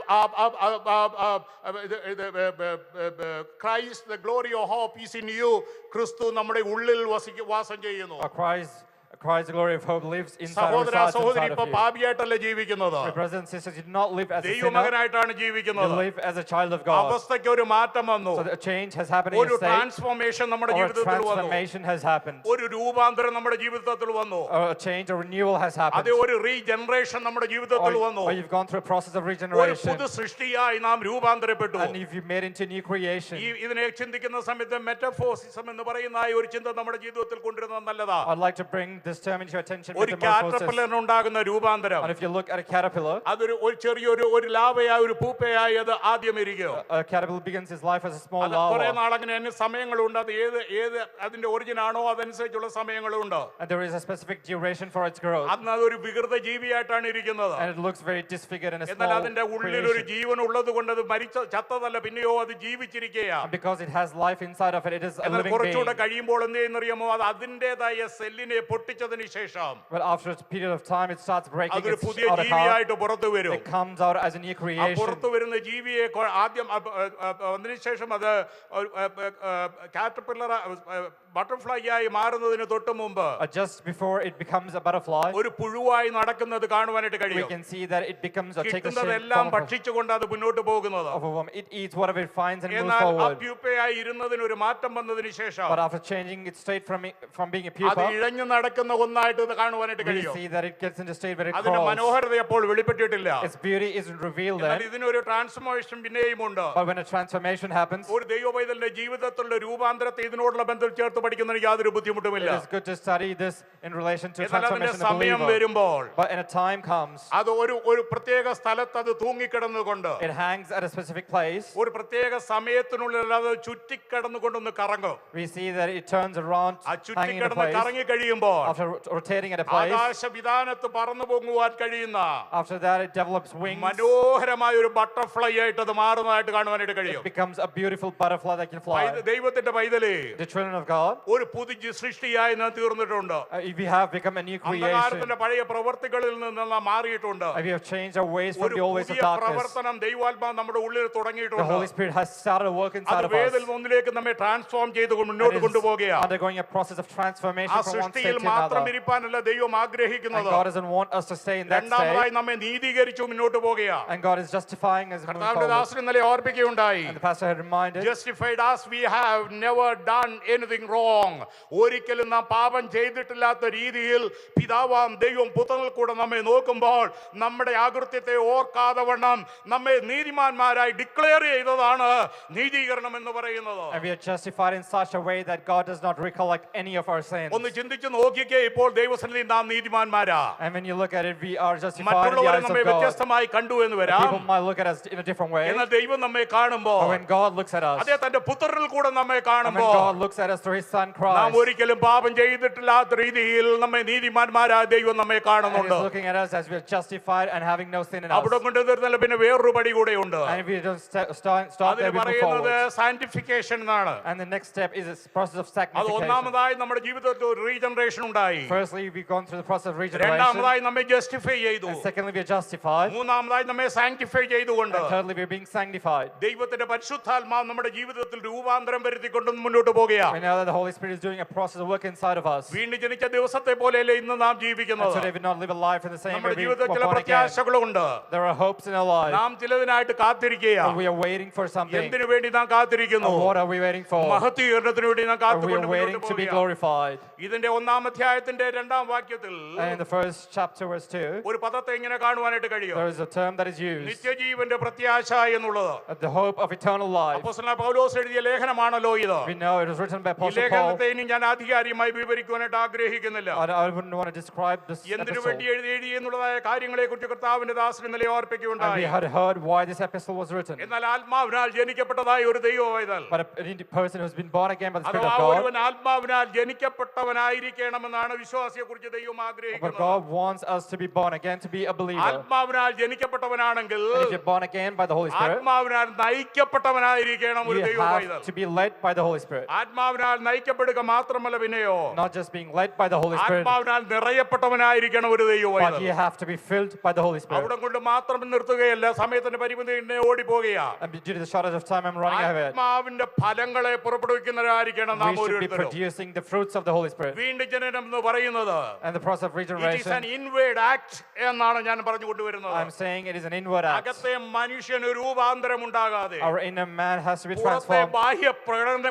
Christ, the glory of hope is in you. ക്രിസ്തു നമ്മുടെ ഉള്ളിൽ വാസം ചെയ്യുന്നു. Christ, the glory of hope, lives inside സഹോദര resides സഹോദരി inside ഇപ്പൊ of you. പാപിയായിട്ടല്ല ജീവിക്കുന്നത്. My brothers and sisters, you do not live as a sinner, ദൈവമകനായിട്ടാണ് you ജീവിക്കുന്നത്. live as a child of God. അവസ്ഥയ്ക്ക് ഒരു മാറ്റം വന്നു. So a change has happened in ഒരു your state, ട്രാൻസ്ഫോർമേഷൻ നമ്മുടെ or a ജീവിതത്തിൽ വന്നു. transformation has happened, ഒരു രൂപാന്തരം നമ്മുടെ ജീവിതത്തിൽ വന്നു. or a change, a renewal has അത് happened, ഒരു റീജനറേഷൻ നമ്മുടെ ജീവിതത്തിൽ വന്നു. or you've gone through a process of ഒരു regeneration, പുതു സൃഷ്ടിയായി നാം രൂപാന്തരപ്പെട്ടു. and you've made into new creation. ഇതിനെ ചിന്തിക്കുന്ന സമയത്ത് മെറ്റഫോസിസം എന്ന് പറയുന്ന ഒരു ചിന്ത നമ്മുടെ ജീവിതത്തിൽ കൊണ്ടുവരുന്നത് നല്ലതാ. I'd like to bring this term into your attention. ഒരു കാറ്റർപില്ലറിന് ഉണ്ടാകുന്ന രൂപാന്തരം, And if you look at a caterpillar, അതൊരു ചെറിയൊരു ലാവയായി ഒരു പൂപ്പയായി അത് ആദ്യം ഇരിക്കും. a caterpillar begins his life as a small കുറെ larva, നാളങ്ങനെ അതിന് സമയങ്ങളുണ്ട്. അത് ഏത് അതിന്റെ ഒറിജിൻ ആണോ അതനുസരിച്ചുള്ള സമയങ്ങളുണ്ട്. and there is a specific duration for its growth, അന്ന് അതൊരു വികൃത ജീവിയായിട്ടാണ് ഇരിക്കുന്നത്. and it looks very disfigured and a എന്നാൽ small അതിന്റെ ഉള്ളിൽ ഒരു creation. ജീവൻ ഉള്ളത് കൊണ്ട് അത് ചത്തതല്ല, പിന്നെയോ അത് ജീവിച്ചിരിക്കുകയാണ്. And because it has life inside of it, it is a എന്നാൽ living കുറച്ചുകൂടെ being. കഴിയുമ്പോൾ എന്ത് ചെയ്യുന്നറിയാമോ, അത് അതിൻ്റെതായ സെല്ലിനെ പൊട്ടിച്ചതിന് ശേഷം But after a period of time, it starts breaking അതൊരു its പുതിയ outer heart. ജീവിയായിട്ട് പുറത്തു വരും. It comes out as a new ആ creation. പുറത്തു വരുന്ന ജീവിയെ ആദ്യം അതിനുശേഷം അത് കാറ്റർപില്ലർ ബട്ടർഫ്ലൈ ആയി മാറുന്നതിന് തൊട്ട് മുമ്പ് Just before it becomes a butterfly, ഒരു പുഴുവായി നടക്കുന്നത് കാണുവാനായിട്ട് we കഴിയും. can see that it becomes a take a shape കിട്ടുന്നതെല്ലാം form ഭക്ഷിച്ചുകൊണ്ട് അത് മുന്നോട്ട് പോകുന്നത്. of a worm. It eats whatever it finds and moves എന്നാൽ ആ forward. പ്യൂപ്പയായി ഇരുന്നതിന് ഒരു മാറ്റം വന്നതിന് ശേഷം But after changing its state from being a അത് pupa, ഇഴഞ്ഞു നടക്കുന്ന ഒന്നായിട്ട് ഇത് കാണുവാനായിട്ട് we കഴിയും. see that it gets into a state where it അതിന്റെ crawls. മനോഹരത അപ്പോൾ വെളിപ്പെട്ടിട്ടില്ല. Its beauty isn't revealed എന്നാൽ then. ഇതിനൊരു ട്രാൻസ്ഫോർമേഷൻ പിന്നെയും ഉണ്ട്. But when a transformation happens, ഒരു ദൈവപൈതലിന്റെ ജീവിതത്തിലുള്ള രൂപാന്തരത്തെ ഇതിനോടുള്ള ബന്ധത്തിൽ ചേർത്ത് പഠിക്കുന്നതിന് യാതൊരു ബുദ്ധിമുട്ടുമില്ല. it is good to study this in relation to എന്നാൽ അതിന്റെ transformation of the സമയം believer. വരുമ്പോൾ But in a time comes, അത് ഒരു പ്രത്യേക സ്ഥലത്ത് അത് തൂങ്ങിക്കിടന്നുകൊണ്ട് it hangs at a specific place. ഒരു പ്രത്യേക സമയത്തിനുള്ളിൽ അത് ചുറ്റിക്കിടന്നുകൊണ്ടൊന്ന് കറങ്ങും. We see that it turns around, ആ hanging in a ചുറ്റിക്കിടന്ന് place. കറങ്ങി കഴിയുമ്പോൾ After rotating at a place, ആകാശവിധാനത്ത് പറന്നു പൊങ്ങുവാൻ കഴിയുന്ന after that it develops wings. മനോഹരമായ ഒരു ബട്ടർഫ്ലൈ ആയിട്ട് അത് മാറുന്നതായിട്ട് കാണുവാനായിട്ട് കഴിയും. It becomes a beautiful butterfly that can fly. ദൈവത്തിന്റെ പൈതലേ, The children of God, ഒരു പുതിയ സൃഷ്ടിയായി നാം തീർന്നിട്ടുണ്ട്. we have become a new creation. അന്ധകാരത്തിന്റെ പഴയ പ്രവർത്തികളിൽ നിന്ന് നാം മാറിയിട്ടുണ്ട്. We have changed our ways from ഒരു the old ways of പുതിയ darkness. പ്രവർത്തനം ദൈവാത്മാവ് നമ്മുടെ ഉള്ളിൽ The തുടങ്ങിയിട്ടുണ്ട്. Holy Spirit has started a work inside അത് of us. വേദിൽ ഒന്നിലേക്ക് നമ്മെ ട്രാൻസ്ഫോം ചെയ്ത് മുന്നോട്ട് And it is കൊണ്ടുപോകുകയാണ്. undergoing a process of transformation ആ from one state സൃഷ്ടിയിൽ to മാത്രം another. ഇരിപ്പാനല്ല ദൈവം And ആഗ്രഹിക്കുന്നത്. God doesn't want us to stay in that രണ്ടാമതായി state. നമ്മെ നീതീകരിച്ചു മുന്നോട്ട് പോകുകയാണ്. And God is justifying us moving കർത്താവിന്റെ forward. ദാസൻ ഇന്നലെ ഓർപ്പിക്കുകയുണ്ടായി. And the pastor had reminded, Justified as we have never done anything wrong. ഒരിക്കലും നാം പാപം ചെയ്തിട്ടില്ലാത്ത രീതിയിൽ പിതാവാം ദൈവം പുത്രനിൽ കൂടെ നമ്മെ നോക്കുമ്പോൾ നമ്മുടെ ആകൃത്യത്തെ ഓർക്കാതെ വണ്ണം നമ്മെ നീതിമാന്മാരായി ഡിക്ലെയർ ചെയ്തതാണ് നീതീകരണം എന്ന് പറയുന്നത്. and we are justified in such a way that God does not recollect any of our sins. ഒന്ന് ചിന്തിച്ചു നോക്കിക്കേ, ഇപ്പോൾ ദൈവസന്നിധിയിൽ നാം നീതിമാന്മാരാ. And when you look at it, we are justified in the മറ്റുള്ളവരെ eyes of നമ്മെ God. വ്യത്യസ്തമായി കണ്ടു എന്ന് People വരാം. might look at us in a different way. എന്നാൽ ദൈവം നമ്മെ കാണുമ്പോൾ, But when God looks at us, അതേ തന്റെ പുത്രനിൽ കൂടെ നമ്മെ and when കാണുമ്പോൾ, God looks at us through His Son നാം Christ, ഒരിക്കലും പാപം ചെയ്തിട്ടില്ലാത്ത രീതിയിൽ നമ്മെ നീതിമാന്മാരായ ദൈവം നമ്മെ and കാണുന്നുണ്ട്. is looking at us as we are justified and having no sin in us. അവിടെ കൊണ്ട് തീർന്നല്ല, പിന്നെ വേറൊരു പടി കൂടെയുണ്ട്. And if we don't stop അതിന് there, we move പറയുന്നത് forward. സാന്റിഫിക്കേഷൻ എന്നാണ്. And the next step is this process of അത് sanctification. ഒന്നാമതായി നമ്മുടെ ജീവിതത്തിൽ ഒരു റീജനറേഷൻ ഉണ്ടായി. Firstly, we've gone through the process of regeneration. രണ്ടാമതായി നമ്മെ ജസ്റ്റിഫൈ ചെയ്തു. And secondly, we are justified. മൂന്നാമതായി നമ്മെ സാങ്ക്ടിഫൈ ചെയ്തുകൊണ്ട് And thirdly, we are being sanctified. ദൈവത്തിന്റെ പരിശുദ്ധാത്മാവ് നമ്മുടെ ജീവിതത്തിൽ രൂപാന്തരം വരുത്തിക്കൊണ്ട് മുന്നോട്ട് We പോകുകയാണ്. know that the Holy Spirit is doing a process of work inside of us. വീണ്ടും ജനിച്ച ദിവസത്തെ പോലെയല്ലേ ഇന്ന് നാം And ജീവിക്കുന്നത്. today we not live a life in the same way നമ്മുടെ we ജീവിതത്തിൽ were ചില born again. പ്രത്യാശകളുണ്ട്. There are hopes in our lives. നാം ചിലതിനായിട്ട് But കാത്തിരിക്കുകയാണ്. we are waiting for something. എന്തിനു വേണ്ടി നാം കാത്തിരിക്കുന്നു? And what are we waiting for? മഹത്വീകരണത്തിന് വേണ്ടി നാം And we കാത്തുകൊണ്ട് are waiting മുന്നോട്ട് to be പോകുകയാണ്. glorified. ഇതിന്റെ ഒന്നാം അധ്യായത്തിന്റെ രണ്ടാം വാക്യത്തിൽ And in the first chapter, verse 2, ഒരു പദത്തെ ഇങ്ങനെ കാണുവാനായിട്ട് കഴിയും. there is a term that is used, നിത്യജീവന്റെ പ്രത്യാശ എന്നുള്ളത്. the hope of eternal life. അപ്പോസ്തലനായ പൗലോസ് എഴുതിയ ലേഖനമാണല്ലോ ഇത്. We know it was written by ഈ Apostle Paul. ലേഖനത്തെ ഇനി ഞാൻ ആധികാരികമായി വിവരിക്കുവാനായിട്ട് ആഗ്രഹിക്കുന്നില്ല. I wouldn't want to describe this എന്തിനു epistle. വേണ്ടി എഴുതി എന്നുള്ളതായ കാര്യങ്ങളെ കുറിച്ച് കർത്താവിന്റെ ദാസൻ ഇന്നലെ And we ഓർപ്പിക്കുകയുണ്ടായി. had heard why this epistle was written. എന്നാൽ ആത്മാവിനാൽ ജനിക്കപ്പെട്ടതായ ഒരു ദൈവവൈതൽ, But a person who's been born again by the Spirit അഥവാ of God. ഒരുവൻ ആത്മാവിനാൽ ജനിക്കപ്പെട്ടവനായിരിക്കണമെന്നാണ് വിശ്വാസിയെ കുറിച്ച് ദൈവം But ആഗ്രഹിക്കുന്നത്. God wants us to be born again, to be a believer. ആത്മാവിനാൽ ജനിക്കപ്പെട്ടവനാണെങ്കിൽ And if you're born again by the Holy Spirit, ആത്മാവിനാൽ നയിക്കപ്പെട്ടവനായിരിക്കണം ഒരു you ദൈവവൈതൽ. have to be led by the Holy Spirit. ആത്മാവിനാൽ നയിക്കപ്പെടുക മാത്രമല്ല, പിന്നെയോ Not just being led by the Holy Spirit, ആത്മാവിനാൽ നിറയപ്പെട്ടവനായിരിക്കണം ഒരു but ദൈവവൈതൽ. you have to be filled by the Holy Spirit. അവിടെ കൊണ്ട് മാത്രം നിർത്തുകയല്ല, സമയത്തിന്റെ പരിമിതി ഓടിപ്പോകുകയാ. And due to the shortage of time, I'm running ahead. ആത്മാവിന്റെ ഫലങ്ങളെ പുറപ്പെടുവിക്കുന്നവരായിരിക്കണം നാം We should be ഓരോരുത്തരും. producing the fruits of the Holy Spirit. വീണ്ടും ജനനം എന്ന് പറയുന്നത് And the process of it is an regeneration, inward act എന്നാണ് ഞാൻ പറഞ്ഞു കൊണ്ടുവരുന്നത്. I'm saying it is an inward act. അകത്തെ മനുഷ്യന് രൂപാന്തരം ഉണ്ടാകാതെ Our inner man has to be പുറത്തെ transformed. ബാഹ്യ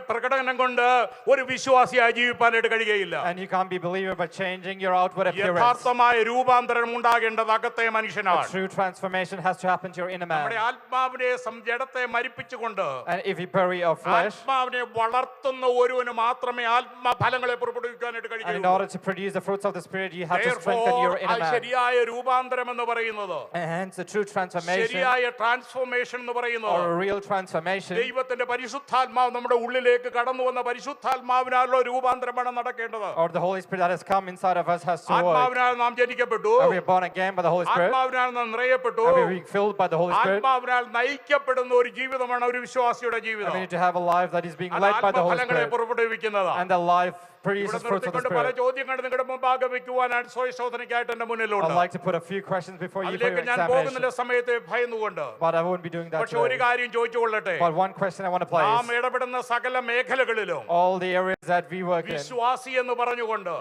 പ്രകടനം കൊണ്ട് ഒരു വിശ്വാസിയായി ജീവിക്കാനായിട്ട് കഴിയുകയില്ല. And you can't be a believer by changing your outward appearance. യഥാർത്ഥമായ രൂപാന്തരം ഉണ്ടാകേണ്ടത് അകത്തെ A മനുഷ്യനാണ്. true transformation has to happen to your inner നമ്മുടെ man. ആത്മാവിനെ ജഡത്തെ മരിപ്പിച്ചുകൊണ്ട് And if you bury our flesh, ആത്മാവിനെ വളർത്തുന്ന ഒരുവന് മാത്രമേ ആത്മഫലങ്ങളെ പുറപ്പെടുവിക്കാനായിട്ട് and in കഴിയുള്ളൂ. order to produce the fruits of the Spirit, you have to strengthen Therefore, your ആ inner man. ശരിയായ രൂപാന്തരം എന്ന് പറയുന്നത്, And hence the true transformation, ശരിയായ ട്രാൻസ്ഫോർമേഷൻ എന്ന് പറയുന്നത്, or a real transformation, ദൈവത്തിന്റെ പരിശുദ്ധാത്മാവ് നമ്മുടെ ഉള്ളിലേക്ക് കടന്നു വന്ന പരിശുദ്ധാത്മാവിനാലുള്ള രൂപാന്തരമാണ് നടക്കേണ്ടത്. or the Holy Spirit that has come inside of us has to work. ആത്മാവിനാൽ നാം ജനിക്കപ്പെട്ടു, And we are born again by the Holy Spirit, ആത്മാവിനാൽ നാം നിറയപ്പെട്ടു, and we are being filled by the Holy Spirit. ആത്മാവിനാൽ നയിക്കപ്പെടുന്ന ഒരു ജീവിതമാണ് ഒരു വിശ്വാസിയുടെ And ജീവിതം. we need to have a life that is being അത് led by the Holy ആത്മഫലങ്ങളെ Spirit, പുറപ്പെടുവിക്കുന്നതാണ്. and the life ഇവിടെ produces fruits of the നിർത്തിക്കൊണ്ട് പല Spirit. ചോദ്യങ്ങൾ നിങ്ങളുടെ മുമ്പാകെ വെക്കുവാനാണ് സ്വയശോധനയ്ക്കായിട്ട് എന്റെ I'd മുന്നിലുണ്ട്. like to put a few questions before you for your അതിലേക്ക് ഞാൻ examination, പോകുന്നില്ല സമയത്തെ ഭയന്നുകൊണ്ട്. but I won't be doing that പക്ഷെ ഒരു today. കാര്യം ചോദിച്ചുകൊള്ളട്ടെ, But one question I want to നാം place, ഇടപെടുന്ന സകല മേഖലകളിലും all the areas that we work in, വിശ്വാസി എന്ന് പറഞ്ഞുകൊണ്ട്,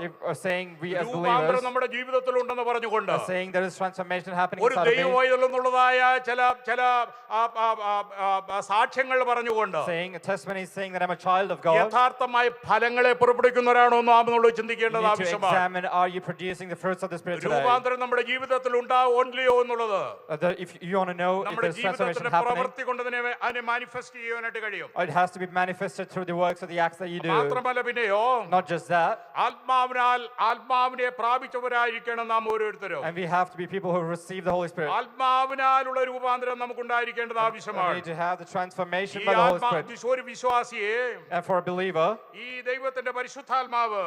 saying we as രൂപാന്തരം believers, നമ്മുടെ ജീവിതത്തിലുണ്ടെന്ന് പറഞ്ഞുകൊണ്ട്, saying there is transformation happening ഒരു inside of me, ദൈവവൈതൽ എന്നുള്ളതായ ചില സാക്ഷ്യങ്ങൾ പറഞ്ഞുകൊണ്ട്, saying a testimony, saying that I'm a child of God. യഥാർത്ഥമായ ഫലങ്ങളെ പുറപ്പെടുവിക്കുന്നവരാണോ നാം എന്നുള്ളത് You ചിന്തിക്കേണ്ടത് need to ആവശ്യമാണ്. examine, are you producing the fruits of the Spirit today? രൂപാന്തരം നമ്മുടെ ജീവിതത്തിൽ ഉണ്ടാവോ എന്നുള്ളത് If you want to know if നമ്മുടെ there's transformation ജീവിതത്തിന്റെ happening, പ്രവൃത്തി കൊണ്ട് അതിനെ മാനിഫെസ്റ്റ് ചെയ്യാനായിട്ട് കഴിയും. it has to be manifested through the works of the acts that you do. മാത്രമല്ല പിന്നെയോ, Not just that, ആത്മാവിനെ പ്രാപിച്ചവരായിരിക്കണം നാം ഓരോരുത്തരും. and we have to be people who receive the Holy Spirit. ആത്മാവിനാലുള്ള രൂപാന്തരം നമുക്കുണ്ടായിരിക്കേണ്ടത് We ആവശ്യമാണ്. need to have the transformation ഈ by the Holy Spirit. ഒരു വിശ്വാസിയെ And for a believer, ഈ ദൈവത്തിന്റെ പരിശുദ്ധാത്മാവ്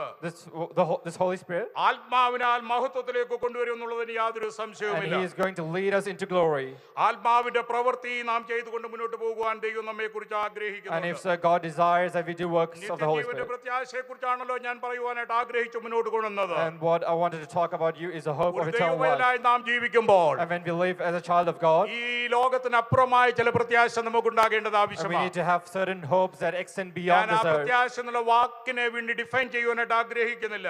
this Holy Spirit, ആത്മാവിനാൽ മഹത്വത്തിലേക്ക് കൊണ്ടുവരും എന്നുള്ളതിന് യാതൊരു and സംശയവുമില്ല. He is going to lead us into glory. ആത്മാവിന്റെ പ്രവൃത്തി നാം ചെയ്തുകൊണ്ട് മുന്നോട്ട് പോകുവാൻ ദൈവം നമ്മെ കുറിച്ച് And if ആഗ്രഹിക്കുന്നു. God desires that we do works of the Holy നിത്യജീവന്റെ Spirit. പ്രത്യാശയെ കുറിച്ചാണല്ലോ ഞാൻ പറയുവാനായിട്ട് ആഗ്രഹിച്ചു മുന്നോട്ട് കൊണ്ടുവന്നത്. And what I wanted to talk about you is the hope of ഒരു eternal life. ദൈവവേദനായി നാം ജീവിക്കുമ്പോൾ And when we live as a child of God, ഈ ലോകത്തിനപ്പുറമായ ചില പ്രത്യാശ നമുക്കുണ്ടാകേണ്ടത് and we ആവശ്യമാണ്. need to have certain hopes that extend ഞാൻ beyond ആ this earth. പ്രത്യാശ എന്നുള്ള വാക്കിനെ വേണ്ടി ഡിഫൈൻ ചെയ്യുവാനായിട്ട് ആഗ്രഹിക്കുന്നില്ല.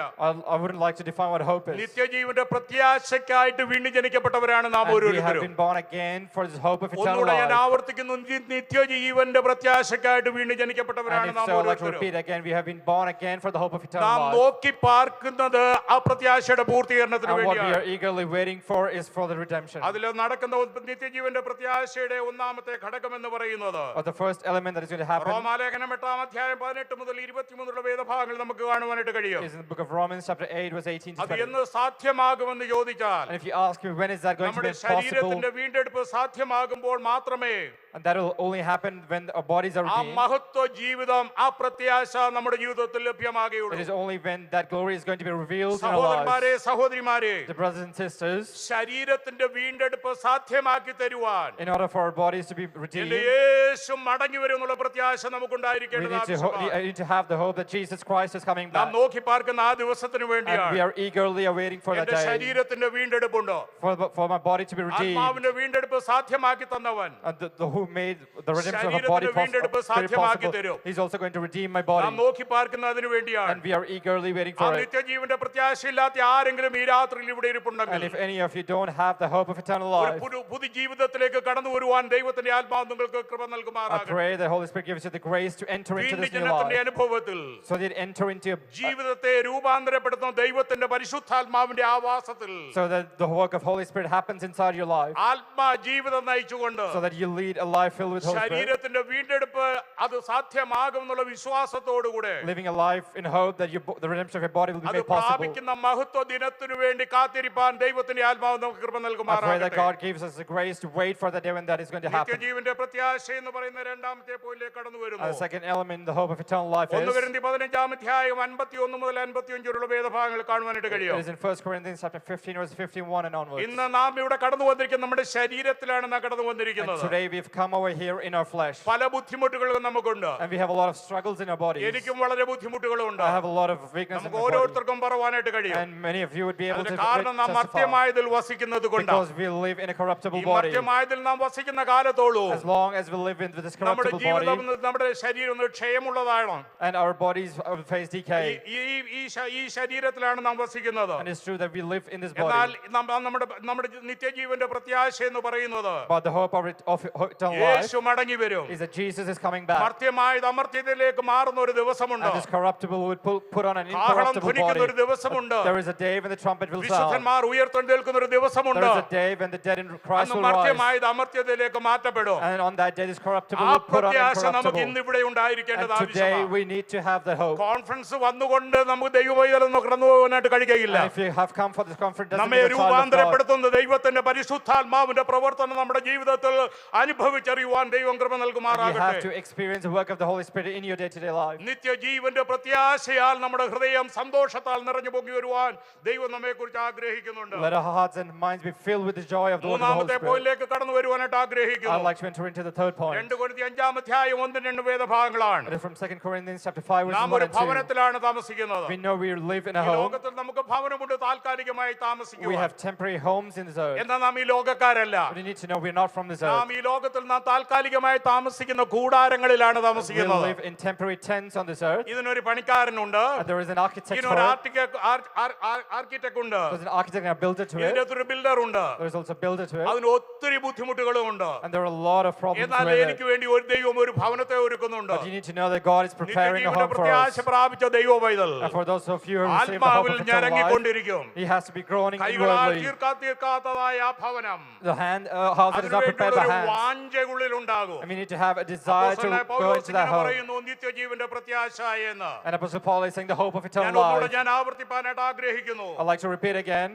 I wouldn't like to define what hope is. നിത്യജീവന്റെ പ്രത്യാശയ്ക്കായിട്ട് വീണ്ടും ജനിക്കപ്പെട്ടവരാണ് നാം And we have ഓരോരുത്തരും. been born again for this hope of eternal ഒന്നുകൂടെ ഞാൻ life. ആവർത്തിക്കുന്നു, നിത്യജീവന്റെ പ്രത്യാശയ്ക്കായിട്ട് വീണ്ടും ജനിക്കപ്പെട്ടവരാണ് And if നാം so, I'd like to ഓരോരുത്തരും. repeat again, we have been born again for the hope of നാം eternal life. നോക്കി പാർക്കുന്നത് ആ പ്രത്യാശയുടെ പൂർത്തീകരണത്തിന് And what we വേണ്ടിയാണ്. are eagerly waiting for is for the redemption. അതിൽ നടക്കുന്ന നിത്യജീവന്റെ പ്രത്യാശയുടെ ഒന്നാമത്തെ ഘടകം എന്ന് പറയുന്നത് But the first element that is going to happen റോമാലേഖനം 8-ാം 18 മുതൽ 23 വേദഭാഗങ്ങൾ നമുക്ക് കാണുവാനായിട്ട് കഴിയും. is in the book of Romans, chapter 8, verse 18 to അത് 20. എന്ന് സാധ്യമാകുമെന്ന് ചോദിച്ചാൽ And if you ask me, when is that going to നമ്മുടെ be possible? ശരീരത്തിന്റെ വീണ്ടെടുപ്പ് സാധ്യമാകുമ്പോൾ മാത്രമേ And that will only happen when our bodies are ആ redeemed. മഹത്വ ജീവിതം, ആ പ്രത്യാശ നമ്മുടെ ജീവിതത്തിൽ It ലഭ്യമാകുകയുള്ളൂ. is only when that glory is going to be revealed in our സഹോദരന്മാരെ, lives. സഹോദരിമാരെ, The brothers and sisters, ശരീരത്തിന്റെ വീണ്ടെടുപ്പ് സാധ്യമാക്കി തരുവാൻ in order for our bodies to be എന്റെ redeemed, യേശു മടങ്ങി വരും എന്നുള്ള പ്രത്യാശ we നമുക്കുണ്ടായിരിക്കേണ്ടത് need ആവശ്യമാണ്. to have the hope that Jesus Christ is coming നാം back. നോക്കി പാർക്കുന്ന ആ ദിവസത്തിന് And we വേണ്ടിയാണ്. are eagerly awaiting for that എന്റെ day, ശരീരത്തിന്റെ വീണ്ടെടുപ്പുണ്ടോ? for my body to be redeemed. ആത്മാവിന്റെ വീണ്ടെടുപ്പ് സാധ്യമാക്കി തന്നവൻ And the who made the redemption of a ശരീരത്തിന്റെ body വീണ്ടെടുപ്പ് spirit സാധ്യമാക്കി possible, തരും. He's also going to redeem my നാം body. നോക്കി പാർക്കുന്ന അതിനു വേണ്ടിയാണ്. And we are eagerly waiting ആ for it. നിത്യജീവന്റെ പ്രത്യാശയില്ലാത്ത ആരെങ്കിലും ഈ രാത്രിയിൽ ഇവിടെ And ഇരിപ്പുണ്ടെങ്കിൽ if any of you don't have the hope of eternal ഒരു life, പുതു ജീവിതത്തിലേക്ക് കടന്നു വരുവാൻ ദൈവത്തിന്റെ ആത്മാവ് നിങ്ങൾക്ക് കൃപ I നൽകുമാറാകട്ടെ. pray that Holy Spirit gives you the grace to enter into this new വീണ്ടുജനനത്തിന്റെ life, അനുഭവത്തിൽ so that you enter into ജീവിതത്തെ രൂപാന്തരപ്പെടുത്തുന്ന ദൈവത്തിന്റെ പരിശുദ്ധാത്മാവിന്റെ ആവാസത്തിൽ so that the work of Holy Spirit happens inside your life, ആത്മാ ജീവിതം നയിച്ചുകൊണ്ട് so that you lead a life filled with Holy Spirit, ശരീരത്തിന്റെ വീണ്ടെടുപ്പ് അത് സാധ്യമാകും എന്നുള്ള വിശ്വാസത്തോടുകൂടെ living a life in hope that the redemption of your body will be അത് made possible. പ്രാപിക്കുന്ന മഹത്വ ദിനത്തിനു വേണ്ടി കാത്തിരിപ്പാൻ ദൈവത്തിന്റെ ആത്മാവ് നമുക്ക് കൃപ I pray that നൽകുമാറാകട്ടെ. God gives us the grace to wait for the day when that is going to happen. നിത്യജീവന്റെ പ്രത്യാശ എന്ന് പറയുന്ന രണ്ടാമത്തെ പോയിന്റിലേക്ക് കടന്നു And വരുന്നു. the second element, the hope of eternal life, 1 is കൊരിന്ത്യർ 15-ാം 51 മുതൽ 55 വരെയുള്ള വേദഭാഗങ്ങൾ കാണുവാനായിട്ട് it കഴിയും. is in 1 Corinthians chapter 15, verse 51 and onwards. ഇന്ന് നാം ഇവിടെ കടന്നു വന്നിരിക്കുന്നത് നമ്മുടെ ശരീരത്തിലാണ് നാം കടന്നു And വന്നിരിക്കുന്നത്. today we've come over here in our flesh, പല ബുദ്ധിമുട്ടുകളും നമുക്കുണ്ട്. and we have a lot of struggles in our bodies. എനിക്കും വളരെ ബുദ്ധിമുട്ടുകളുണ്ട്. I have a lot of weakness in നമുക്ക് my body, ഓരോരുത്തർക്കും പറവാനായിട്ട് കഴിയും. and many of you would be able to അതിന് കാരണം നാം testify, മർത്യമായതിൽ വസിക്കുന്നത് കൊണ്ടാണ്. because we live in a corruptible ഈ body. മർത്യമായതിൽ നാം വസിക്കുന്ന കാലത്തോളൂ As long as we live in this നമ്മുടെ corruptible ജീവിതം body, നമ്മുടെ ശരീരം ഒന്ന് ക്ഷയമുള്ളതാണ്. and our bodies face decay, ഈ ശരീരത്തിലാണ് നാം വസിക്കുന്നത്. and it's true that we live in this എന്നാൽ body, നമ്മുടെ നിത്യജീവന്റെ പ്രത്യാശ എന്ന് പറയുന്നത് but the hope of eternal life യേശു മടങ്ങി വരും. is that Jesus is coming back, മർത്യമായത് അമർത്യത്തിലേക്ക് മാറുന്ന ഒരു ദിവസമുണ്ട്. and this corruptible would put on an കാഹളം incorruptible ധ്വനിക്കുന്ന body. ഒരു ദിവസമുണ്ട്. There is a day when the trumpet will sound. വിശുദ്ധന്മാർ ഉയർത്തെഴുന്നേൽക്കുന്ന ഒരു ദിവസമുണ്ട്. There is a day when the dead in Christ അന്ന് will rise, മർത്യമായത് അമർത്യത്തിലേക്ക് മാറ്റപ്പെടും. and on that day this corruptible ആ will put on പ്രത്യാശ നമുക്ക് incorruptible. ഇന്നിവിടെ ഉണ്ടായിരിക്കേണ്ടത് And today ആവശ്യമാണ്. we need to have that hope. Conference വന്നുകൊണ്ട് നമുക്ക് ദൈവവൈതലൊന്നും കടന്നു പോകാനായിട്ട് കഴിയുകയില്ല. And if you have come for this conference, doesn't നമ്മെ mean you're a child of God. രൂപാന്തരപ്പെടുത്തുന്ന ദൈവത്തിന്റെ പരിശുദ്ധാത്മാവിന്റെ പ്രവർത്തനം നമ്മുടെ ജീവിതത്തിൽ അനുഭവിച്ചറിയുവാൻ ദൈവം കൃപ You have നൽകുമാറാകട്ടെ. to experience the work of the Holy Spirit in your day-to-day life. നിത്യജീവന്റെ പ്രത്യാശയാൽ നമ്മുടെ ഹൃദയം സന്തോഷത്താൽ നിറഞ്ഞു പൊങ്ങി വരുവാൻ ദൈവം നമ്മെ കുറിച്ച് ആഗ്രഹിക്കുന്നുണ്ട്. Let our hearts and minds be filled with the joy of the work of the Holy മൂന്നാമത്തെ Spirit. പോയിന്റിലേക്ക് കടന്നു വരുവാനായിട്ട് I'd ആഗ്രഹിക്കുന്നു. like to enter into the third point. 2 കൊരിന്ത്യർ 5-ാം 1-2 വേദഭാഗങ്ങളാണ്. It is from 2 Corinthians chapter 5, verses നാം 1 ഒരു and 2. ഭവനത്തിലാണ് താമസിക്കുന്നത്. We know we live in a ഈ home. ലോകത്തിൽ നമുക്ക് ഭവനമുണ്ട് താൽക്കാലികമായി We താമസിക്കുവാൻ. have temporary homes in this earth. എന്നാൽ നാം ഈ ലോകക്കാരല്ല. But you need to know we're not from this നാം earth. ഈ ലോകത്തിൽ നാം താൽക്കാലികമായി താമസിക്കുന്ന കൂടാരങ്ങളിലാണ് We താമസിക്കുന്നത്. live in temporary tents on this earth. ഇതിനൊരു പണിക്കാരനുണ്ട്. And there is an architect ഇതിനൊരു for it. ആർക്കിടെക്ട് ഉണ്ട്. There's an architect and a builder to it. ഇതിനകത്തൊരു ബിൽഡർ ഉണ്ട്. There's also a builder to it. അതിന് ഒത്തിരി ബുദ്ധിമുട്ടുകളും ഉണ്ട്. And there are a lot of problems എന്നാൽ with എനിക്ക് it. വേണ്ടി ഒരു ദൈവം ഒരു ഭവനത്തെ ഒരുക്കുന്നുണ്ട്. But you need to know that God is preparing a നിത്യജീവന്റെ home for പ്രത്യാശ us. പ്രാപിച്ച ദൈവ പൈതൽ And for those of you who receive the hope ആത്മാവിൽ of eternal life, ഞരങ്ങിക്കൊണ്ടിരിക്കും. he has to be groaning കൈകളാൽ inwardly. തീർക്കാത്തതായ ആ ഭവനം The house that is not prepared by അതിനുവേണ്ടിയുള്ള ഒരു hands. വാഞ്ച വാഞ്ചയുള്ളിൽ ഉണ്ടാകും. And we need to have a desire to go into that home. പറയുന്നു നിത്യജീവന്റെ പ്രത്യാശ എന്ന്. And Apostle Paul is saying the hope of ഞാൻ eternal ഒന്നുകൂടെ life. ഞാൻ ആവർത്തിപ്പാനായിട്ട് ആഗ്രഹിക്കുന്നു. I'd like to repeat again,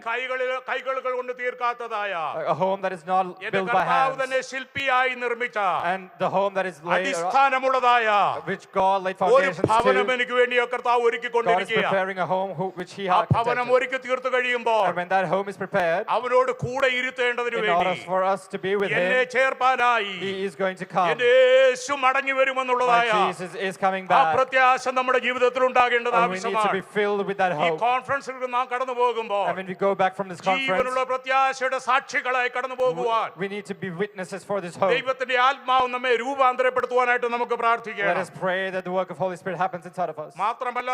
കൈകൾ കൊണ്ട് തീർക്കാത്തതായ a home that is not എന്റെ built by കർത്താവ് hands, തന്നെ ശില്പിയായി നിർമ്മിച്ച and the home that is laid, അടിസ്ഥാനമുള്ളതായ which God laid ഒരു foundations ഭവനം to. എനിക്ക് വേണ്ടി കർത്താവ് God is ഒരുക്കിക്കൊണ്ടിരിക്കുക. preparing a home which He ആ has ഭവനം protected. ഒരുക്കി തീർത്തു കഴിയുമ്പോൾ And when that home is prepared, അവനോട് കൂടെ ഇരുത്തേണ്ടതിന് in order വേണ്ടി for us to be with എന്നെ Him, ചേർപ്പാനായി He is going to come. എന്റെ യേശു മടങ്ങി വരുമെന്നുള്ളതായ And Jesus is coming ആ back. പ്രത്യാശ നമ്മുടെ ജീവിതത്തിൽ ഉണ്ടാകേണ്ടത് And we need to be ആവശ്യമാണ്. filled with that ഈ hope. കോൺഫറൻസിൽ നാം കടന്നു പോകുമ്പോൾ And when we go back from this conference, ജീവനുള്ള പ്രത്യാശയുടെ സാക്ഷികളായി കടന്നു പോകുവാൻ we need to be witnesses for this hope. ദൈവത്തിന്റെ ആത്മാവ് നമ്മെ രൂപാന്തരപ്പെടുത്തുവാനായിട്ട് നമുക്ക് Let പ്രാർത്ഥിക്കാം. us pray that the work of Holy Spirit happens inside of us. മാത്രമല്ല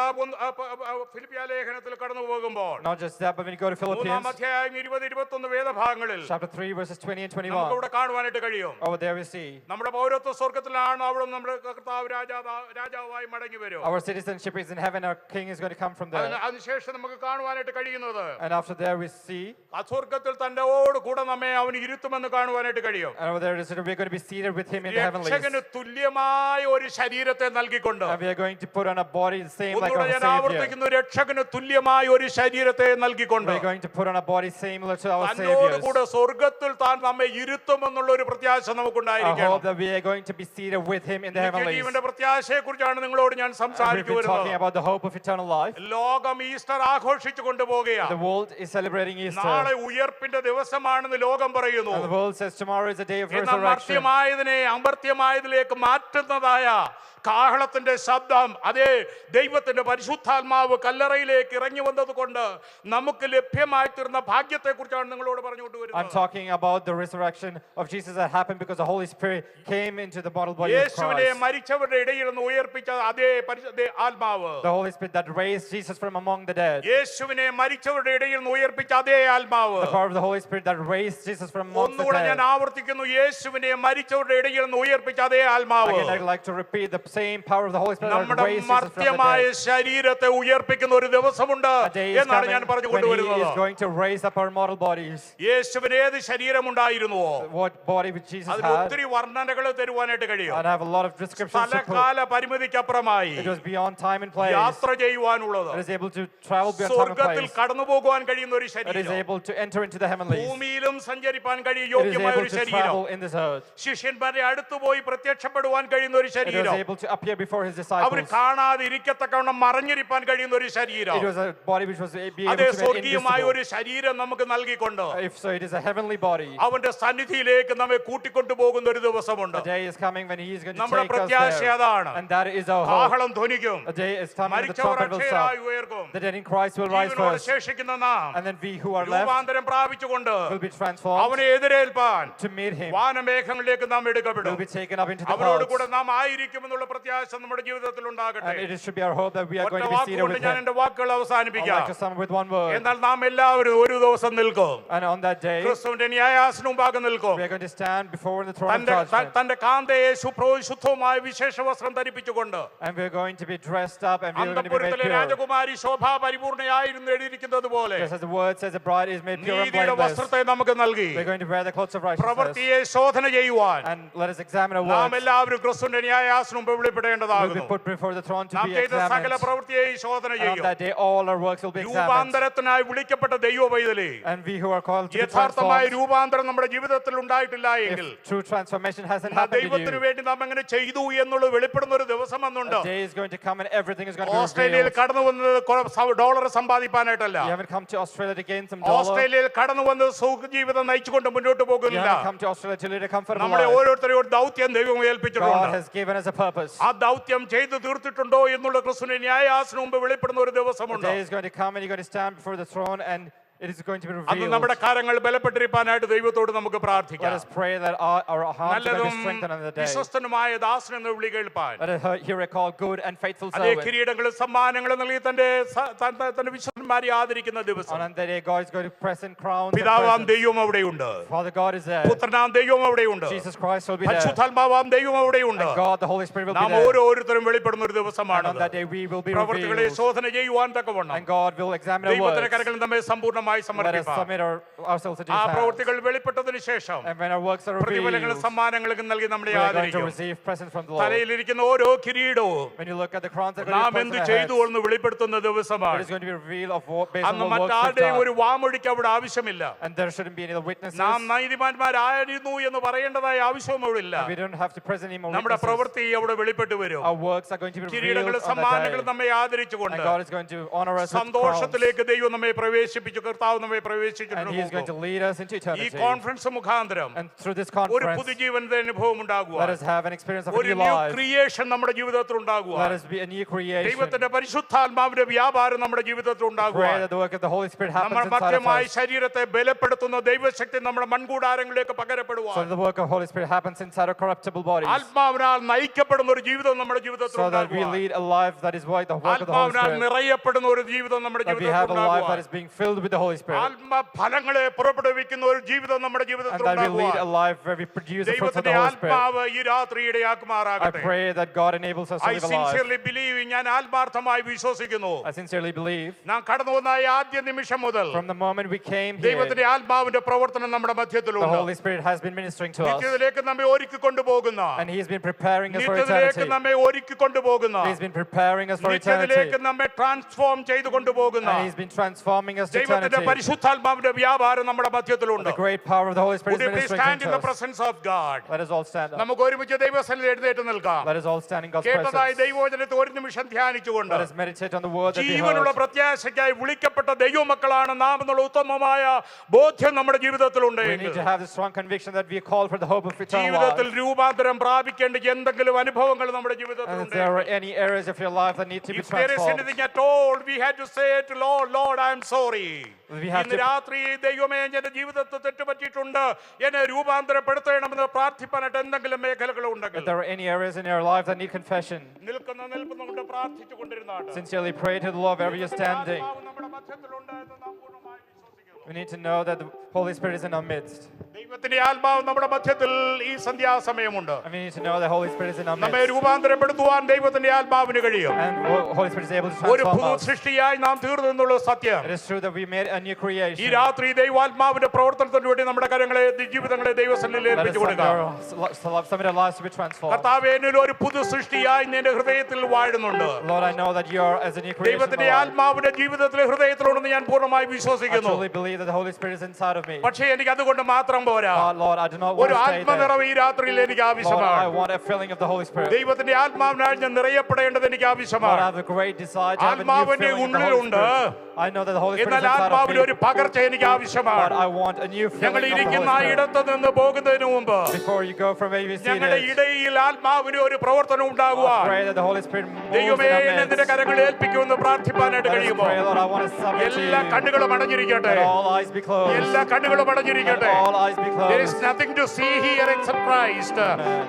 ഫിലിപ്പിയ ലേഖനത്തിൽ കടന്നു പോകുമ്പോൾ Not just that, but when you go to മൂന്നാം Philippians അധ്യായം 20-21 വേദഭാഗങ്ങളിൽ chapter 3, verses 20 and നമുക്ക് 21, ഇവിടെ കാണുവാനായിട്ട് കഴിയും. over there we see നമ്മുടെ പൗരത്വ സ്വർഗത്തിലാണ് അവിടെ നമ്മുടെ കർത്താവ് രാജാവായി മടങ്ങി വരും. our citizenship is in heaven, our King is going to come from there. അതിനുശേഷം നമുക്ക് കാണുവാനായിട്ട് കഴിയുന്നത് And after there we see, ആ സ്വർഗത്തിൽ തന്റെയോട് കൂടെ നമ്മെ അവൻ ഇരുത്തുമെന്ന് കാണുവാനായിട്ട് കഴിയും. and over there is that we're going to be seated with Him in the heavenlies. രക്ഷകന് തുല്യമായ ഒരു ശരീരത്തെ നൽകിക്കൊണ്ട് And we are going to put on a body the same like ഒന്നുകൂടെ our ഞാൻ Savior. ആവർത്തിക്കുന്നു, രക്ഷകന് തുല്യമായ ഒരു ശരീരത്തെ നൽകിക്കൊണ്ട് We're going to put on a body similar to our തന്നോട് Savior's. കൂടെ സ്വർഗത്തിൽ താൻ നമ്മെ ഇരുത്തുമെന്നുള്ള ഒരു പ്രത്യാശ I നമുക്കുണ്ടായിരിക്കണം. hope that we are going to be seated with Him in the heavenlies. നിത്യജീവന്റെ പ്രത്യാശയെ കുറിച്ചാണ് നിങ്ങളോട് ഞാൻ And we've സംസാരിച്ചു been talking വരുന്നത്. about the hope of eternal life. ലോകം ഈസ്റ്റർ ആഘോഷിച്ചു The കൊണ്ടുപോകുകയാണ്. world is celebrating Easter. നാളെ ഉയർപ്പിന്റെ ദിവസമാണെന്ന് ലോകം പറയുന്നു. And the world says tomorrow is the day of എന്നാൽ resurrection. മർത്യമായതിനെ അമർത്യമായതിലേക്ക് മാറ്റുന്നതായ കാഹളത്തിന്റെ ശബ്ദം, അതേ ദൈവത്തിന്റെ പരിശുദ്ധാത്മാവ് കല്ലറയിലേക്ക് ഇറങ്ങി വന്നത് കൊണ്ട് നമുക്ക് ലഭ്യമായി തീർന്ന ഭാഗ്യത്തെ കുറിച്ചാണ് നിങ്ങളോട് പറഞ്ഞുകൊണ്ട് I'm വരുന്നത്. talking about the resurrection of Jesus that happened because the Holy Spirit came into the mortal body of യേശുവിനെ Christ. മരിച്ചവരുടെ ഇടയിൽ നിന്ന് ഉയർപ്പിച്ച അതേ ആത്മാവ്, The Holy Spirit that raised Jesus from among the dead. യേശുവിനെ മരിച്ചവരുടെ ഇടയിൽ നിന്ന് ഉയർപ്പിച്ച അതേ ആത്മാവ്, The power of the Holy Spirit that raised Jesus from amongst the ഒന്നുകൂടെ ഞാൻ dead. ആവർത്തിക്കുന്നു, യേശുവിനെ മരിച്ചവരുടെ ഇടയിൽ നിന്ന് ഉയർപ്പിച്ച അതേ ആത്മാവ് Again, I'd like to repeat the same power of the Holy Spirit that നമ്മുടെ raised Jesus from the മർത്യമായ dead. ശരീരത്തെ ഉയർപ്പിക്കുന്ന ഒരു ദിവസമുണ്ട് A day is എന്നാണ് ഞാൻ coming പറഞ്ഞുകൊണ്ട് when He is വരുന്നത്. going to raise up our mortal bodies. യേശുവിന് ഏത് ശരീരമുണ്ടായിരുന്നുവോ What body which Jesus അതിന് had, ഒത്തിരി വർണ്ണനകൾ തരുവാനായിട്ട് കഴിയും. and I have a lot of descriptions to put. സ്ഥലകാല പരിമിതിക്കപ്പുറമായി It was beyond time and place. യാത്ര ചെയ്യുവാനുള്ളത്, It is able to travel beyond time and സ്വർഗത്തിൽ place. കടന്നു പോകുവാൻ കഴിയുന്ന ഒരു It is ശരീരം, able to enter into the heavenlies. ഭൂമിയിലും സഞ്ചരിപ്പാൻ കഴിയും It is യോഗ്യമായ able ഒരു to ശരീരം, travel in this earth. ശിഷ്യന്മാരെ അടുത്തുപോയി പ്രത്യക്ഷപ്പെടുവാൻ കഴിയുന്ന ഒരു It was ശരീരം, able to appear before His our disciples. കാണാതെ ഇരിക്കത്തക്കവണ്ണം മറഞ്ഞിരിപ്പാൻ കഴിയുന്ന ഒരു ശരീരം, It was a body which was be able അതേ to be സ്വർഗീയമായ invisible. ഒരു ശരീരം നമുക്ക് നൽകിക്കൊണ്ട് If so, it is a heavenly body. അവന്റെ സന്നിധിയിലേക്ക് നമ്മെ കൂട്ടിക്കൊണ്ടുപോകുന്ന ഒരു ദിവസമുണ്ട്. A day is coming when He is going to നമ്മുടെ take us പ്രത്യാശ there. അതാണ്. And that is our hope. കാഹളം ധ്വനിക്കും, A day is coming when the മരിച്ചവർ trumpet will അക്ഷയരായി sound. ഉയർക്കും, The dead in Christ will rise ജീവനോട് first. ശേഷിക്കുന്ന നാം And then we who are left രൂപാന്തരം പ്രാപിച്ചുകൊണ്ട് will be transformed അവനെ എതിരേൽപ്പാൻ to meet Him. വാനമേഘങ്ങളിലേക്ക് നാം എടുക്കപ്പെടും. Will be taken up into the അവനോട് clouds. കൂടെ നാം ആയിരിക്കുമെന്നുള്ള പ്രത്യാശ നമ്മുടെ ജീവിതത്തിൽ ഉണ്ടാകട്ടെ. And it should be our hope that we are ഒറ്റ going to be seated വാക്കുകൊണ്ട് with ഞാൻ Him. എന്റെ വാക്കുകൾ I'd അവസാനിപ്പിക്കാം. like to sum with one word. എന്നാൽ നാം എല്ലാവരും ഒരു ദിവസം നിൽക്കും, And on that day, ക്രിസ്തുവിന്റെ ന്യായാസന മുമ്പാകെ നിൽക്കും. we are going to stand before the throne of judgment. തന്റെ കാന്തയെ ശുദ്ധവുമായ വിശേഷ വസ്ത്രം ധരിപ്പിച്ചുകൊണ്ട് And we are going to be dressed up and we are going to be made അന്തഃപുരത്തിലെ pure. രാജകുമാരി ശോഭാ പരിപൂർണയായിരുന്നു എഴുതിയിരിക്കുന്നത് പോലെ Just as the word says, the bride is made pure and നീതിയുടെ blameless. വസ്ത്രത്തെ നമുക്ക് നൽകി We're going to wear the clothes of righteousness. പ്രവൃത്തിയെ ശോധന ചെയ്യുവാൻ And let us examine our നാം works. എല്ലാവരും ക്രിസ്തുവിന്റെ ന്യായാസനം മുമ്പ് We'll be വെളിപ്പെടേണ്ടതാകുന്നു. put before the throne to നാം be ചെയ്ത സകല examined. പ്രവൃത്തിയെയും ശോധന And on ചെയ്യും. that day, all our works will be examined. രൂപാന്തരത്തിനായി വിളിക്കപ്പെട്ട ദൈവ പൈതലേ, And we who are called to be യഥാർത്ഥമായ transformed, രൂപാന്തരം നമ്മുടെ ജീവിതത്തിൽ ഉണ്ടായിട്ടില്ല എങ്കിൽ if true transformation hasn't എന്നാൽ happened in ദൈവത്തിന് you, വേണ്ടി നാം എങ്ങനെ ചെയ്തു എന്നുള്ളത് വെളിപ്പെടുന്ന ഒരു ദിവസം വന്നുണ്ട്. a day is going to come and everything is going to be ഓസ്ട്രേലിയയിൽ revealed. കടന്നു വന്നത് dollar സമ്പാദിക്കാനായിട്ടല്ല. You haven't come to Australia to gain some dollar. ഓസ്ട്രേലിയയിൽ കടന്നു വന്ന് സുഖജീവിതം നയിച്ചുകൊണ്ട് മുന്നോട്ട് You പോകുന്നില്ല. haven't come to Australia to lead a comfortable നമ്മളെ life. ഓരോരുത്തരെയും ഒരു ദൗത്യം ദൈവം God ഏൽപ്പിച്ചിട്ടുണ്ട്. has given us a purpose. ആ ദൗത്യം ചെയ്തു തീർത്തിട്ടുണ്ടോ എന്നുള്ള ക്രിസ്തുവിന്റെ ന്യായാസനം മുമ്പ് വെളിപ്പെടുന്ന ഒരു A ദിവസമുണ്ട്. day is going to come and you're going to stand before the throne and it is going to be അന്ന് revealed. നമ്മുടെ കാര്യങ്ങൾ ബലപ്പെട്ടിരിക്കാനായിട്ട് ദൈവത്തോട് നമുക്ക് Let പ്രാർത്ഥിക്കാം. us pray that our hearts are going നല്ലതും to strengthen on the day. വിശ്വസ്തനുമായ ദാസൻ എന്ന് വിളി കേൾപ്പാൻ Let us hear a call, good and faithful അതേ servant. കിരീടങ്ങളും സമ്മാനങ്ങളും നൽകി തന്റെ വിശ്വസ്തന്മാരെ ആദരിക്കുന്ന ദിവസം On that day, God is going to present crowns and പിതാവാം presents. ദൈവം അവിടെയുണ്ട്, Father God is there. പുത്രനാം ദൈവം അവിടെയുണ്ട്, Jesus Christ will be there. പരിശുദ്ധാത്മാവാം ദൈവം അവിടെയുണ്ട്. And God, the Holy Spirit will be നാം there. ഓരോരുത്തരും വെളിപ്പെടുന്ന ഒരു And ദിവസമാണ്. on that day, we will be പ്രവൃത്തികളെ revealed. ശോധന ചെയ്യുവാൻ തക്കവണ്ണം And God will examine our ദൈവത്തിന്റെ works. കരങ്ങളിൽ നമ്മെ സമ്പൂർണ്ണമായി യാഗമായി Let us സമർപ്പിക്കാം. submit ourselves to ആ these hands. പ്രവൃത്തികൾ വെളിപ്പെട്ടതിന് ശേഷം And when our works are പ്രതിഫലങ്ങളും revealed, സമ്മാനങ്ങളും നൽകി നമ്മളെ we are going to ആദരിക്കും. receive presents from the Lord. തലയിലിരിക്കുന്ന ഓരോ കിരീടവും When you look at the crowns that are നാം placed on എന്ത് our ചെയ്തു heads, എന്ന് വെളിപ്പെടുത്തുന്ന it ദിവസമാണ്. is going to be revealed based on അന്ന് what works we've മറ്റാരുടെയും ഒരു done. വാമൊഴിക്ക് അവിടെ ആവശ്യമില്ല. And there shouldn't be any witnesses. നാം നീതിമാന്മാരായിരുന്നു എന്ന് പറയേണ്ടതായ ആവശ്യവുമില്ല. We don't have to present any more നമ്മുടെ witnesses. പ്രവൃത്തി അവിടെ വെളിപ്പെട്ടു വരും. Our works are going to be revealed കിരീടങ്ങളും on that സമ്മാനങ്ങളും day. നമ്മെ ആദരിച്ചുകൊണ്ട് And God is going to honor us with crowns. സന്തോഷത്തിലേക്ക് ദൈവം നമ്മെ പ്രവേശിപ്പിച്ചു, കർത്താവ് നമ്മെ And He is going പ്രവേശിച്ചിട്ടുണ്ട്. to lead us into ഈ eternity. കോൺഫറൻസ് മുഖാന്തരം And through this ഒരു conference, പുതുജീവന്റെ അനുഭവം ഉണ്ടാകുക, let us have an experience of a ഒരു new ന്യൂ life. ക്രിയേഷൻ നമ്മുടെ ജീവിതത്തിൽ ഉണ്ടാകുക, Let us be a new creation. ദൈവത്തിന്റെ പരിശുദ്ധാത്മാവിന്റെ വ്യാപാരം നമ്മുടെ ജീവിതത്തിൽ ഉണ്ടാകുക, Pray that the work of the Holy Spirit happens നമ്മുടെ inside of മധ്യമായ us. ശരീരത്തെ ബലപ്പെടുത്തുന്ന ദൈവശക്തി നമ്മുടെ മൺകൂടാരങ്ങളിലേക്ക് So പകരപ്പെടുക, that the work of Holy Spirit happens inside our corruptible bodies. ആത്മാവിനാൽ നയിക്കപ്പെടുന്ന ഒരു ജീവിതം നമ്മുടെ ജീവിതത്തിൽ So that we ഉണ്ടാകുക, lead a life that is like the work of the Holy ആത്മാവിനാൽ Spirit. നിറയപ്പെടുന്ന ഒരു ജീവിതം നമ്മുടെ That we ജീവിതത്തിൽ have a life that ഉണ്ടാകുക, is being filled with the Holy Spirit. ആത്മഫലങ്ങളെ പുറപ്പെടുവിക്കുന്ന ഒരു ജീവിതം നമ്മുടെ And ജീവിതത്തിൽ that we lead a ഉണ്ടാകുക. life where we produce the fruits of ദൈവത്തിന്റെ the Holy Spirit. ആത്മാവ് ഈ രാത്രി I ഇടയാക്കുമാറാകട്ടെ. pray that God enables us to I live a life. sincerely believe, ഞാൻ ആത്മാർത്ഥമായി വിശ്വസിക്കുന്നു, I sincerely believe നാം കടന്നു വന്ന ഈ ആദ്യ നിമിഷം മുതൽ from the moment we came here, ദൈവത്തിന്റെ ആത്മാവിന്റെ പ്രവർത്തനം നമ്മുടെ the മധ്യത്തിലുണ്ട്. Holy Spirit has been ministering to us. നിത്യത്തിലേക്ക് നമ്മെ ഒരുക്കി കൊണ്ടുപോകുന്ന, And He has been preparing us for നിത്യത്തിലേക്ക് eternity. നമ്മെ ഒരുക്കി കൊണ്ടുപോകുന്ന, He has been preparing us for നിത്യത്തിലേക്ക് eternity. നമ്മെ ട്രാൻസ്ഫോം ചെയ്തു കൊണ്ടുപോകുന്ന And He's been transforming us to ദൈവത്തിന്റെ eternity. പരിശുദ്ധാത്മാവിന്റെ വ്യാപാരം നമ്മുടെ മധ്യത്തിലുണ്ട്. The great power of the Holy Spirit Would is you please ministering stand in the to us. presence of God? Let us all stand up. നമുക്ക് ഒരുമിച്ച് ദൈവസന്നിധിയിൽ എഴുന്നേറ്റ് നിൽക്കാം. Let us all stand in God's കേട്ടതായി presence. ദൈവവചനത്തെ ഒരു നിമിഷം ധ്യാനിച്ചുകൊണ്ട് Let us meditate on the word that we ജീവനുള്ള heard. പ്രത്യാശയ്ക്കായി വിളിക്കപ്പെട്ട ദൈവമക്കളാണ് നാം എന്നുള്ള ഉത്തമമായ ബോധ്യം നമ്മുടെ ജീവിതത്തിലുണ്ട്. We need to have the strong conviction that we are called for the hope of eternal ജീവിതത്തിൽ life. രൂപാന്തരം പ്രാപിക്കേണ്ട എന്തെങ്കിലും അനുഭവങ്ങൾ നമ്മുടെ And if ജീവിതത്തിലുണ്ട്. there are any areas of your life that need to be If there is transformed, anything at all, we had to say to Lord, Lord, I am sorry. We have ഇന്ന് to- രാത്രി ദൈവമേ, എന്റെ ജീവിതത്തിൽ തെറ്റുപറ്റിയിട്ടുണ്ട്, എന്നെ രൂപാന്തരപ്പെടുത്തണമെന്ന് പ്രാർത്ഥിപ്പാനായിട്ട് എന്തെങ്കിലും മേഖലകൾ if ഉണ്ടെങ്കിൽ there are any areas in your life that need confession, നിൽപ്പുന്നുകൊണ്ട് പ്രാർത്ഥിച്ചു കൊണ്ടിരുന്നാണ്. sincerely pray to the Lord wherever you're standing. നമ്മുടെ മധ്യത്തിലുണ്ട് എന്ന് നാം പൂർണ്ണമായി വിശ്വസിക്കുന്നു. We need to know that the Holy Spirit is in our midst. ദൈവത്തിന്റെ ആത്മാവ് നമ്മുടെ മധ്യത്തിൽ ഈ സന്ധ്യാസമയമുണ്ട്. And we need to know that Holy Spirit is in our നമ്മെ midst. രൂപാന്തരപ്പെടുത്തുവാൻ ദൈവത്തിന്റെ ആത്മാവിന് കഴിയും. And Holy Spirit is able to ഒരു transform പുതു us. സൃഷ്ടിയായി നാം തീർന്നു എന്നുള്ള സത്യം It is true that we made a new ഈ creation. രാത്രി ദൈവാത്മാവിന്റെ പ്രവർത്തനത്തിന് വേണ്ടി നമ്മുടെ കരങ്ങളെ ജീവിതങ്ങളെ ദൈവസന്നിധിയിൽ Let us ഏൽപ്പിച്ചു കൊടുക്കാം. submit our lives to be transformed. കർത്താവേ, എന്നിൽ ഒരു പുതു സൃഷ്ടിയായി നിന്റെ ഹൃദയത്തിൽ വാഴുന്നുണ്ട്. Lord, I know that you are as a new creation. ദൈവത്തിന്റെ Lord. ആത്മാവിന്റെ ജീവിതത്തിലെ ഹൃദയത്തിലുണ്ടെന്ന് ഞാൻ പൂർണ്ണമായി I വിശ്വസിക്കുന്നു. truly believe that the Holy Spirit is inside of me. പക്ഷേ എനിക്ക് അതുകൊണ്ട് മാത്രം പോരാ, Lord, I do not want ഒരു to stay there. ആത്മനിറവ് ഈ രാത്രിയിൽ എനിക്ക് Lord, I ആവശ്യമാണ്. want a filling of the Holy Spirit. ദൈവത്തിന്റെ ആത്മാവിനാൽ ഞാൻ നിറയപ്പെടേണ്ടത് എനിക്ക് Lord, I ആവശ്യമാണ്. have a great desire to have a new ആത്മാവിന്റെ filling of the Holy ഉള്ളിലുണ്ട്. Spirit. I know that the Holy Spirit is എന്നാൽ inside of ആത്മാവിൽ me. ഒരു പകർച്ച എനിക്ക് Lord, ആവശ്യമാണ്. I want a new ഞങ്ങൾ filling of the ഇരിക്കുന്ന ആ Holy Spirit. ഇടത്ത് നിന്ന് പോകുന്നതിന് മുമ്പ് Before you go from where you ഞങ്ങളുടെ seated, ഇടയിൽ ആത്മാവിന് ഒരു പ്രവർത്തനം I ഉണ്ടാകുവാൻ pray that the Holy Spirit moves in ദൈവമേ, our എന്നെ നിന്റെ midst. കരങ്ങളിൽ ഏൽപ്പിക്കുമെന്ന് പ്രാർത്ഥിപ്പാനായിട്ട് Let us കഴിയുമോ? pray, Lord, I want to submit to എല്ലാ you. കണ്ണുകളും അടഞ്ഞിരിക്കട്ടെ. Let all eyes be closed. എല്ലാ കണ്ണുകളും Let അടഞ്ഞിരിക്കട്ടെ. all eyes be There is closed. nothing to see here except Christ.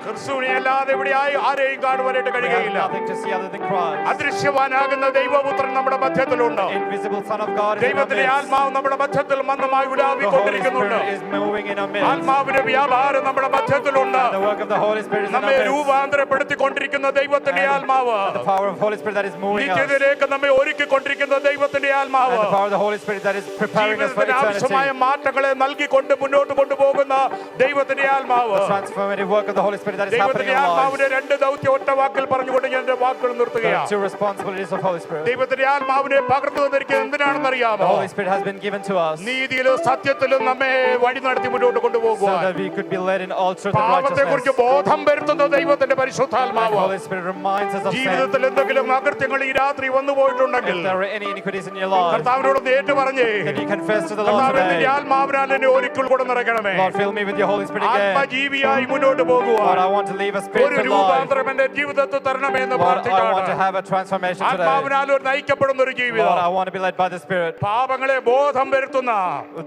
ക്രിസ്തുവിനെ അല്ലാതെ എവിടെയായി ആരെയും കാണുവാനായിട്ട് We have കഴിയുകയില്ല. nothing to see other than Christ. അദൃശ്യവാനാകുന്ന ദൈവപുത്രൻ നമ്മുടെ മധ്യത്തിലുണ്ട്. The invisible Son of God is in our ദൈവത്തിന്റെ midst. ആത്മാവ് നമ്മുടെ മധ്യത്തിൽ മന്ദമായി The Holy ഉലാവിക്കൊണ്ടിരിക്കുന്നുണ്ട്. Spirit is moving in our midst. ആത്മാവിന്റെ വ്യാപാരം നമ്മുടെ മധ്യത്തിലുണ്ട്. The work of the Holy Spirit is in our നമ്മെ midst. രൂപാന്തരപ്പെടുത്തിക്കൊണ്ടിരിക്കുന്ന ദൈവത്തിന്റെ ആത്മാവ്, The power of the Holy Spirit that is moving us. നിത്യതയിലേക്ക് നമ്മെ ഒരുക്കിക്കൊണ്ടിരിക്കുന്ന ദൈവത്തിന്റെ ആത്മാവ്, And the power of the Holy Spirit that is preparing us for ജീവിതത്തിന് ആവശ്യമായ eternity. മാറ്റങ്ങളെ നൽകിക്കൊണ്ട് മുന്നോട്ട് കൊണ്ടുപോകുന്ന ദൈവത്തിന്റെ ആത്മാവ്. The transformative work of the Holy Spirit that is happening ദൈവത്തിന്റെ in our lives. ആത്മാവിന്റെ രണ്ട് ദൗത്യം ഒറ്റ വാക്കിൽ പറഞ്ഞുകൊണ്ട് ഞാൻ എന്റെ വാക്കുകൾ There നിർത്തുകയാണ്. are two responsibilities of Holy Spirit. ദൈവത്തിന്റെ ആത്മാവിനെ പകർന്നു തന്നിരിക്കുന്നത് എന്തിനാണെന്ന് The അറിയാമോ? Holy Spirit has been given to us നീതിയിലും സത്യത്തിലും നമ്മെ വഴി നടത്തി മുന്നോട്ട് so കൊണ്ടുപോകുവാൻ, that we could be led in all truth and പാപത്തെ കുറിച്ച് righteousness. ബോധം വരുത്തുന്ന ദൈവത്തിന്റെ And the പരിശുദ്ധാത്മാവ് Holy Spirit reminds us of sin. ജീവിതത്തിൽ എന്തെങ്കിലും അകൃത്യങ്ങൾ ഈ രാത്രി വന്നു പോയിട്ടുണ്ടെങ്കിൽ If there are any iniquities in your life, കർത്താവിനോട് ഏറ്റു പറഞ്ഞേ, can you confess to the Lord കർത്താവേ, today? നിന്റെ ആത്മാവിനാൽ എന്നെ ഒരിക്കൽ കൂടെ നിറയ്ക്കണമേ. Lord, fill me with your Holy Spirit again. ആത്മജീവിയായി മുന്നോട്ട് Lord, പോകുവാൻ I want to live a ഒരു spiritual life. രൂപാന്തരം എന്റെ ജീവിതത്തിൽ തരണമേ എന്ന് Lord, I want to പ്രാർത്ഥിക്കണം. have a transformation today. ആത്മാവിനാൽ ഒരു നയിക്കപ്പെടുന്ന ഒരു Lord, ജീവിതം, I want to be led by the Spirit. പാപങ്ങളെ ബോധം വരുത്തുന്ന,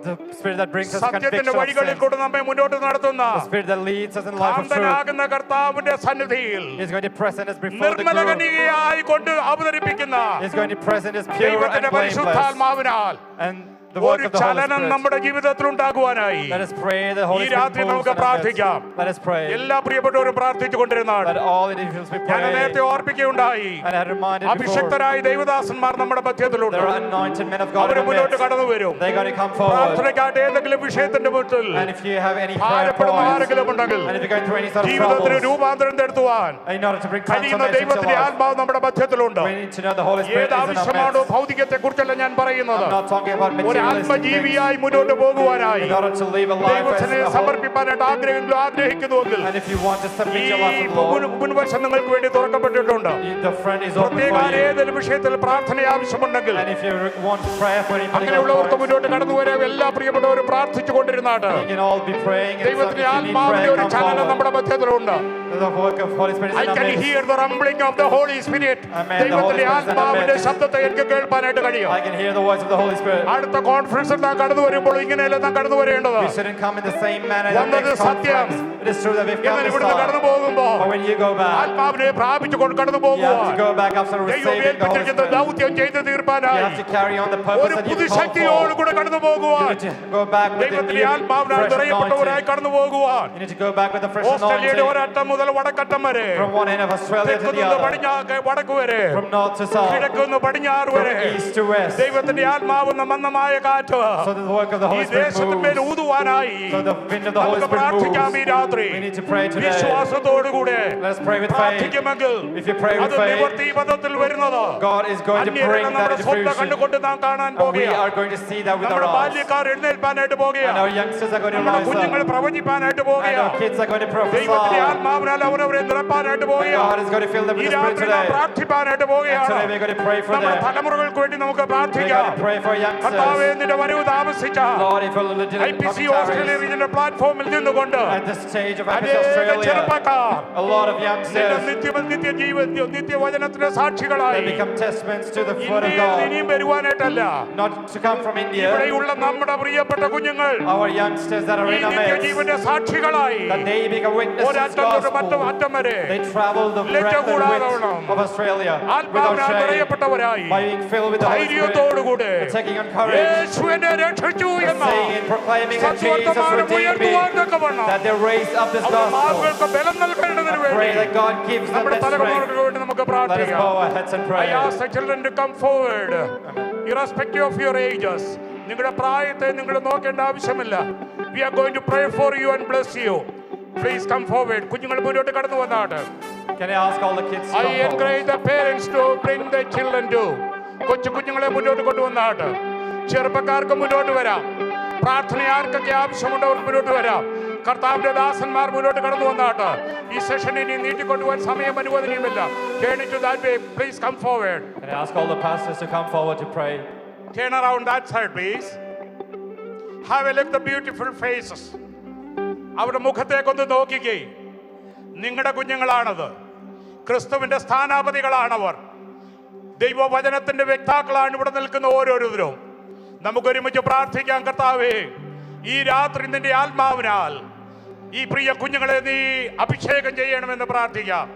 The Spirit that brings us സത്യത്തിന്റെ conviction of വഴികളിൽ sin. കൂടെ നമ്മെ മുന്നോട്ട് നടത്തുന്ന, The Spirit that leads us in life of truth. കാന്തനാകുന്ന കർത്താവിന്റെ സന്നിധിയിൽ He's going to present us before the Nirmala groom. കന്യകയായി കൊണ്ട് അവതരിപ്പിക്കുന്ന He's going to present us pure and ദൈവത്തിന്റെ blameless. പരിശുദ്ധാത്മാവിനാൽ And the work ഒരു of the Holy ചലനം Spirit. നമ്മുടെ ജീവിതത്തിൽ ഉണ്ടാകുവാനായി Let us pray the Holy ഈ Spirit രാത്രി moves നമുക്ക് in our midst. പ്രാർത്ഥിക്കാം. Let us pray. എല്ലാ പ്രിയപ്പെട്ടവരും പ്രാർത്ഥിച്ചു കൊണ്ടിരുന്നാണ്. Let all individuals be ഞാൻ praying. നേരത്തെ ഓർപ്പിക്കുകയുണ്ടായി, And I had reminded before, അഭിഷക്തരായ ദൈവദാസന്മാർ നമ്മുടെ മധ്യത്തിലുണ്ട്. there are anointed men of God in അവര് our മുന്നോട്ട് midst. കടന്നു വരും. They're going to come forward. പ്രാർത്ഥനയ്ക്കായിട്ട് ഏതെങ്കിലും വിഷയത്തിന്റെ വീട്ടിൽ And if you have any prayer ഭാരപ്പെടുന്ന points, ആരെങ്കിലും ഉണ്ടെങ്കിൽ and if you're going through any sort of ജീവിതത്തിന് troubles, രൂപാന്തരം തരുത്തുവാൻ in order to bring കഴിയുന്ന transformation to ദൈവത്തിന്റെ life, ആത്മാവ് നമ്മുടെ മധ്യത്തിലുണ്ട്. we need to know the Holy Spirit ഏത് is in our ആവശ്യമാണോ midst. ഭൗതികത്തെ കുറിച്ചല്ല ഞാൻ പറയുന്നത്. I'm not talking about ഒരു materialistic things. ആത്മജീവിയായി മുന്നോട്ട് പോകുവാനായി In order to live a life as ദൈവത്തിന് a whole, സമർപ്പിക്കാനായിട്ട് ആഗ്രഹിക്കുന്നുവെങ്കിൽ and if you want to submit your life ഈ to the Lord, മുൻവശം നിങ്ങൾക്ക് വേണ്ടി തുറക്കപ്പെട്ടിട്ടുണ്ട്. the front is open പ്രത്യേക for you. ഏതൊരു വിഷയത്തിൽ പ്രാർത്ഥന ആവശ്യമുണ്ടെങ്കിൽ And if you want prayer for any particular അങ്ങനെയുള്ളവർക്ക് point, മുന്നോട്ട് കടന്നു വരാൻ എല്ലാ പ്രിയപ്പെട്ടവരും പ്രാർത്ഥിച്ചു കൊണ്ടിരുന്നാട്ട് you can all be praying. And so if ദൈവത്തിന്റെ you need ആത്മാവിന്റെ prayer, ഒരു come ചലനം forward. നമ്മുടെ മധ്യത്തിലുണ്ട്. The work of Holy Spirit is I in our can midst. hear the rumbling of the Holy Spirit. Amen. The ദൈവത്തിന്റെ Holy Spirit is in our ആത്മാവിന്റെ midst. ശബ്ദത്തെ എനിക്ക് കേൾപ്പാനായിട്ട് കഴിയും. I can hear the voice of the Holy Spirit. അടുത്ത കോൺഫറൻസിൽ നാം കടന്നു വരുമ്പോൾ ഇങ്ങനെയല്ല നാം കടന്നു വരേണ്ടത്. We shouldn't come in the same manner as the വന്നത് next സത്യം. conference. It is true that we've come എന്നാൽ this ഇവിടുന്ന് കടന്നു far. പോകുമ്പോൾ But when you go back, ആത്മാവിനെ പ്രാപിച്ചു കടന്നു you have പോകുവാൻ to go back after ദൈവം receiving the Holy ഏൽപ്പിച്ചിരിക്കുന്ന Spirit. ദൗത്യം ചെയ്തു You തീർപ്പാനായി have to carry on the purpose ഒരു that you've called പുതുശക്തിയോട് for. കൂടെ കടന്നു You പോകുവാൻ need to go back with the ദൈവത്തിന്റെ new ആത്മാവിനാൽ fresh നിറയപ്പെട്ടവരായി anointing. കടന്നു പോകുവാൻ You need to go back with the fresh ഓസ്ട്രേലിയയുടെ anointing ഒരറ്റം മുതൽ വടക്കറ്റം വരെ, from one end of Australia to the തെക്കുനിന്ന് other, വടക്ക് വരെ, from north to south, കിഴക്കുനിന്ന് പടിഞ്ഞാറ് from വരെ east to west, ദൈവത്തിന്റെ ആത്മാവെന്ന മന്ദമായ കാറ്റ് so that the work of the ഈ Holy Spirit ദേശത്തിന്മേൽ moves. ഊതുവാനായി So the wind of the Holy നമുക്ക് Spirit പ്രാർത്ഥിക്കാം ഈ moves. രാത്രി. We need to pray today. വിശ്വാസത്തോടുകൂടെ Let us pray with faith. പ്രാർത്ഥിക്കുമെങ്കിൽ If you pray with അത് faith, നിവർത്തി പദത്തിൽ വരുന്നത് God is going to bring that നമ്മുടെ into സ്വന്തം fruition. കണ്ടുകൊണ്ട് നാം കാണാൻ And we പോകുകയാണ്. are going to see that with our നമ്മുടെ eyes. ബാല്യക്കാർ എഴുന്നേൽപ്പാനായിട്ട് And പോകുകയാണ്. our youngsters are going to നമ്മുടെ rise കുഞ്ഞുങ്ങൾ up. പ്രവചിപ്പാനായിട്ട് And പോകുകയാണ്. our kids are going to ദൈവത്തിന്റെ prophesy. ആത്മാവിനാൽ അവരവരെ നിറപ്പാനായിട്ട് And പോകുകയാണ്. God is going to fill them ഈ with the Spirit രാത്രി നാം today. പ്രാർത്ഥിപ്പാനായിട്ട് And പോകുകയാണ്. today we're going to pray for നമ്മുടെ them. തലമുറകൾക്ക് വേണ്ടി നമുക്ക് We're പ്രാർത്ഥിക്കാം. going to pray for കർത്താവേ, youngsters. നിന്റെ വരവ് താമസിച്ചാൽ Lord, if you're legit IPC coming Australia tarries, റീജിയന്റെ പ്ലാറ്റ്ഫോമിൽ നിന്നുകൊണ്ട് at the stage of IPC അനേക Australia, ചെറുപ്പക്കാർ a lot of നിന്റെ youngsters, നിത്യവചനത്തിന്റെ സാക്ഷികളായി they become testaments to the word of ഇന്ത്യയിൽ God. ഇനിയും വരുവാനായിട്ടല്ല, Not to come from India, ഇവിടെയുള്ള നമ്മുടെ പ്രിയപ്പെട്ട കുഞ്ഞുങ്ങൾ our youngsters that are ഈ in our midst, നിത്യജീവന്റെ സാക്ഷികളായി that they become witnesses to ഒരറ്റം the തൊട്ട് മറ്റു gospel. അറ്റം വരെ They travel the breadth and width of Australia without ആത്മാവിനാൽ shame, നിറയപ്പെട്ടവരായി by being filled with the Holy Spirit, ധൈര്യത്തോടുകൂടെ and taking on courage, യേശുവിനെ രക്ഷിച്ചു and എന്ന saying and proclaiming that Jesus സത്വർത്തമാനം redeemed me, ഉയർത്തുവാൻ തക്കവണ്ണം that they raise up this our gospel. മാർഗങ്ങൾക്ക് ബലം നൽകേണ്ടതിന് I pray വേണ്ടി that God gives them നമ്മുടെ that strength. തലമുറകൾക്ക് വേണ്ടി നമുക്ക് Let us പ്രാർത്ഥിക്കാം. bow our heads and I pray. ask the children to come forward, irrespective of your ages. നിങ്ങളുടെ പ്രായത്തെ നിങ്ങൾ നോക്കേണ്ട ആവശ്യമില്ല. We are going to pray for you and bless you. Please come forward. കുഞ്ഞുങ്ങൾ മുന്നോട്ട് കടന്നു വന്നാട്ട്. Can I ask all the kids to I come forward? encourage the parents to bring their children to. കൊച്ചു കുഞ്ഞുങ്ങളെ മുന്നോട്ട് കൊണ്ടുവന്നാട്ട്. ചെറുപ്പക്കാർക്ക് മുന്നോട്ട് വരാം. പ്രാർത്ഥന ആർക്കൊക്കെ ആവശ്യമുണ്ട് അവർക്ക് മുന്നോട്ട് വരാം. കർത്താവിന്റെ ദാസന്മാർ മുന്നോട്ട് കടന്നു വന്നാട്ട്. ഈ സെഷൻ ഇനി നീട്ടിക്കൊണ്ടുപോകാൻ സമയം അനുവദനീയമില്ല. Turn it to that way. Please come forward. Can I ask all the pastors to come forward to pray? Turn around that side, please. Have a look at the beautiful faces. അവരുടെ മുഖത്തേക്കൊന്ന് നോക്കിക്കേ. നിങ്ങളുടെ കുഞ്ഞുങ്ങളാണത്. ക്രിസ്തുവിന്റെ സ്ഥാനാപതികളാണവർ. ദൈവവചനത്തിന്റെ വ്യക്താക്കളാണ് ഇവിടെ നിൽക്കുന്ന ഓരോരുത്തരും. നമുക്കൊരുമിച്ച് പ്രാർത്ഥിക്കാം. കർത്താവേ, ഈ രാത്രി നിന്റെ ആത്മാവിനാൽ ഈ പ്രിയ കുഞ്ഞുങ്ങളെ നീ അഭിഷേകം ചെയ്യണമെന്ന് പ്രാർത്ഥിക്കാം.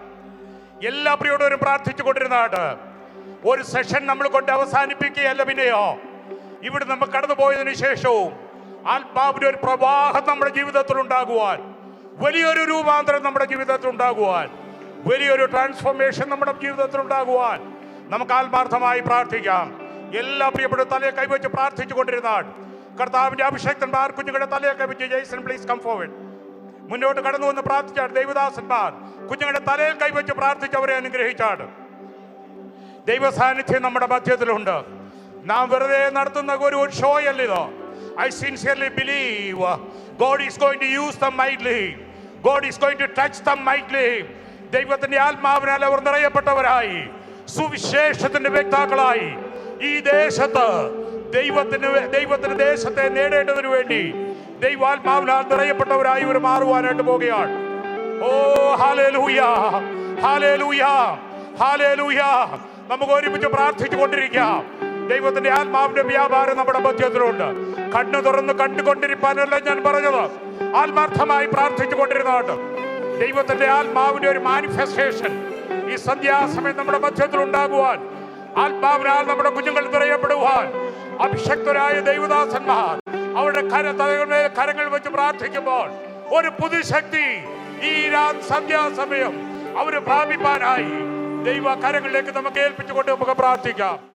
എല്ലാ പ്രിയോടും പ്രാർത്ഥിച്ചു കൊണ്ടിരുന്നാട്ട് ഒരു സെഷൻ നമ്മൾ കൊണ്ട് അവസാനിപ്പിക്കുകയല്ല. പിന്നെയോ ഇവിടെ നമ്മൾ കടന്നു പോയതിനു ശേഷവും ആത്മാവിന്റെ ഒരു പ്രവാഹം നമ്മുടെ ജീവിതത്തിൽ ഉണ്ടാകുവാൻ, വലിയൊരു രൂപാന്തരം നമ്മുടെ ജീവിതത്തിൽ ഉണ്ടാകുവാൻ, വലിയൊരു ട്രാൻസ്ഫോർമേഷൻ നമ്മുടെ ജീവിതത്തിൽ ഉണ്ടാകുവാൻ നമുക്ക് ആത്മാർത്ഥമായി പ്രാർത്ഥിക്കാം. എല്ലാ പ്രിയപ്പെട്ട തലയെ കൈവച്ച് പ്രാർത്ഥിച്ചു കൊണ്ടിരുന്നാൽ കർത്താവിന്റെ അഭിഷേക്തന്മാർ കുഞ്ഞുങ്ങളുടെ തലയെ കൈവച്ച് ജെയ്സൺ പ്ലീസ് കം ഫോർവേഡ് മുന്നോട്ട് കടന്നു വന്ന് പ്രാർത്ഥിച്ചാണ്. ദൈവദാസന്മാർ കുഞ്ഞുങ്ങളുടെ തലയിൽ കൈവച്ച് പ്രാർത്ഥിച്ചവരെ അനുഗ്രഹിച്ചാണ്. ദൈവ സാന്നിധ്യം നമ്മുടെ മധ്യത്തിലുണ്ട്. നാം വെറുതെ നടത്തുന്ന ഒരു show അല്ലിതോ. I sincerely believe God is going to use them mightily. God is going to touch them mightily. ദൈവത്തിന്റെ ആത്മാവിനാൽ അവർ നിറയപ്പെട്ടവരായി സുവിശേഷത്തിന്റെ വ്യക്താക്കളായി ഈ ദേശത്ത് ദൈവത്തിന്റെ ദേശത്തെ നേടേണ്ടതിനു വേണ്ടി ദൈവാത്മാവിനാൽ നിറയപ്പെട്ടവരായി ഇവർ മാറുവാനായിട്ട് പോകുകയാണ്. ഓ ഹല്ലേലൂയ, ഹല്ലേലൂയ, ഹല്ലേലൂയ. നമുക്ക് ഒരുമിച്ച് പ്രാർത്ഥിച്ചു കൊണ്ടിരിക്കാം. ദൈവത്തിന്റെ ആത്മാവിന്റെ വ്യാപാരം നമ്മുടെ മധ്യത്തിലുണ്ട്. കണ്ണു തുറന്ന് കണ്ടുകൊണ്ടിരിക്കാനല്ല ഞാൻ പറഞ്ഞത്, ആത്മാർത്ഥമായി പ്രാർത്ഥിച്ചു കൊണ്ടിരുന്നതാണ്. ദൈവത്തിന്റെ ആത്മാവിന്റെ ഒരു മാനിഫെസ്റ്റേഷൻ ഈ സന്ധ്യാസമയം നമ്മുടെ മധ്യത്തിൽ ഉണ്ടാകുവാൻ, ആത്മാവിനാൽ നമ്മുടെ കുഞ്ഞുങ്ങൾ നിറയപ്പെടുവാൻ അഭിഷക്തരായ ദൈവദാസന്മാർ അവരുടെ തലകളിന്മേൽ കരങ്ങൾ വെച്ച് പ്രാർത്ഥിക്കുമ്പോൾ ഒരു പുതുശക്തി ഈ സന്ധ്യാസമയം അവര് പ്രാപിപ്പാനായി ദൈവ കരങ്ങളിലേക്ക് നമുക്ക് ഏൽപ്പിച്ചുകൊണ്ട് നമുക്ക് പ്രാർത്ഥിക്കാം.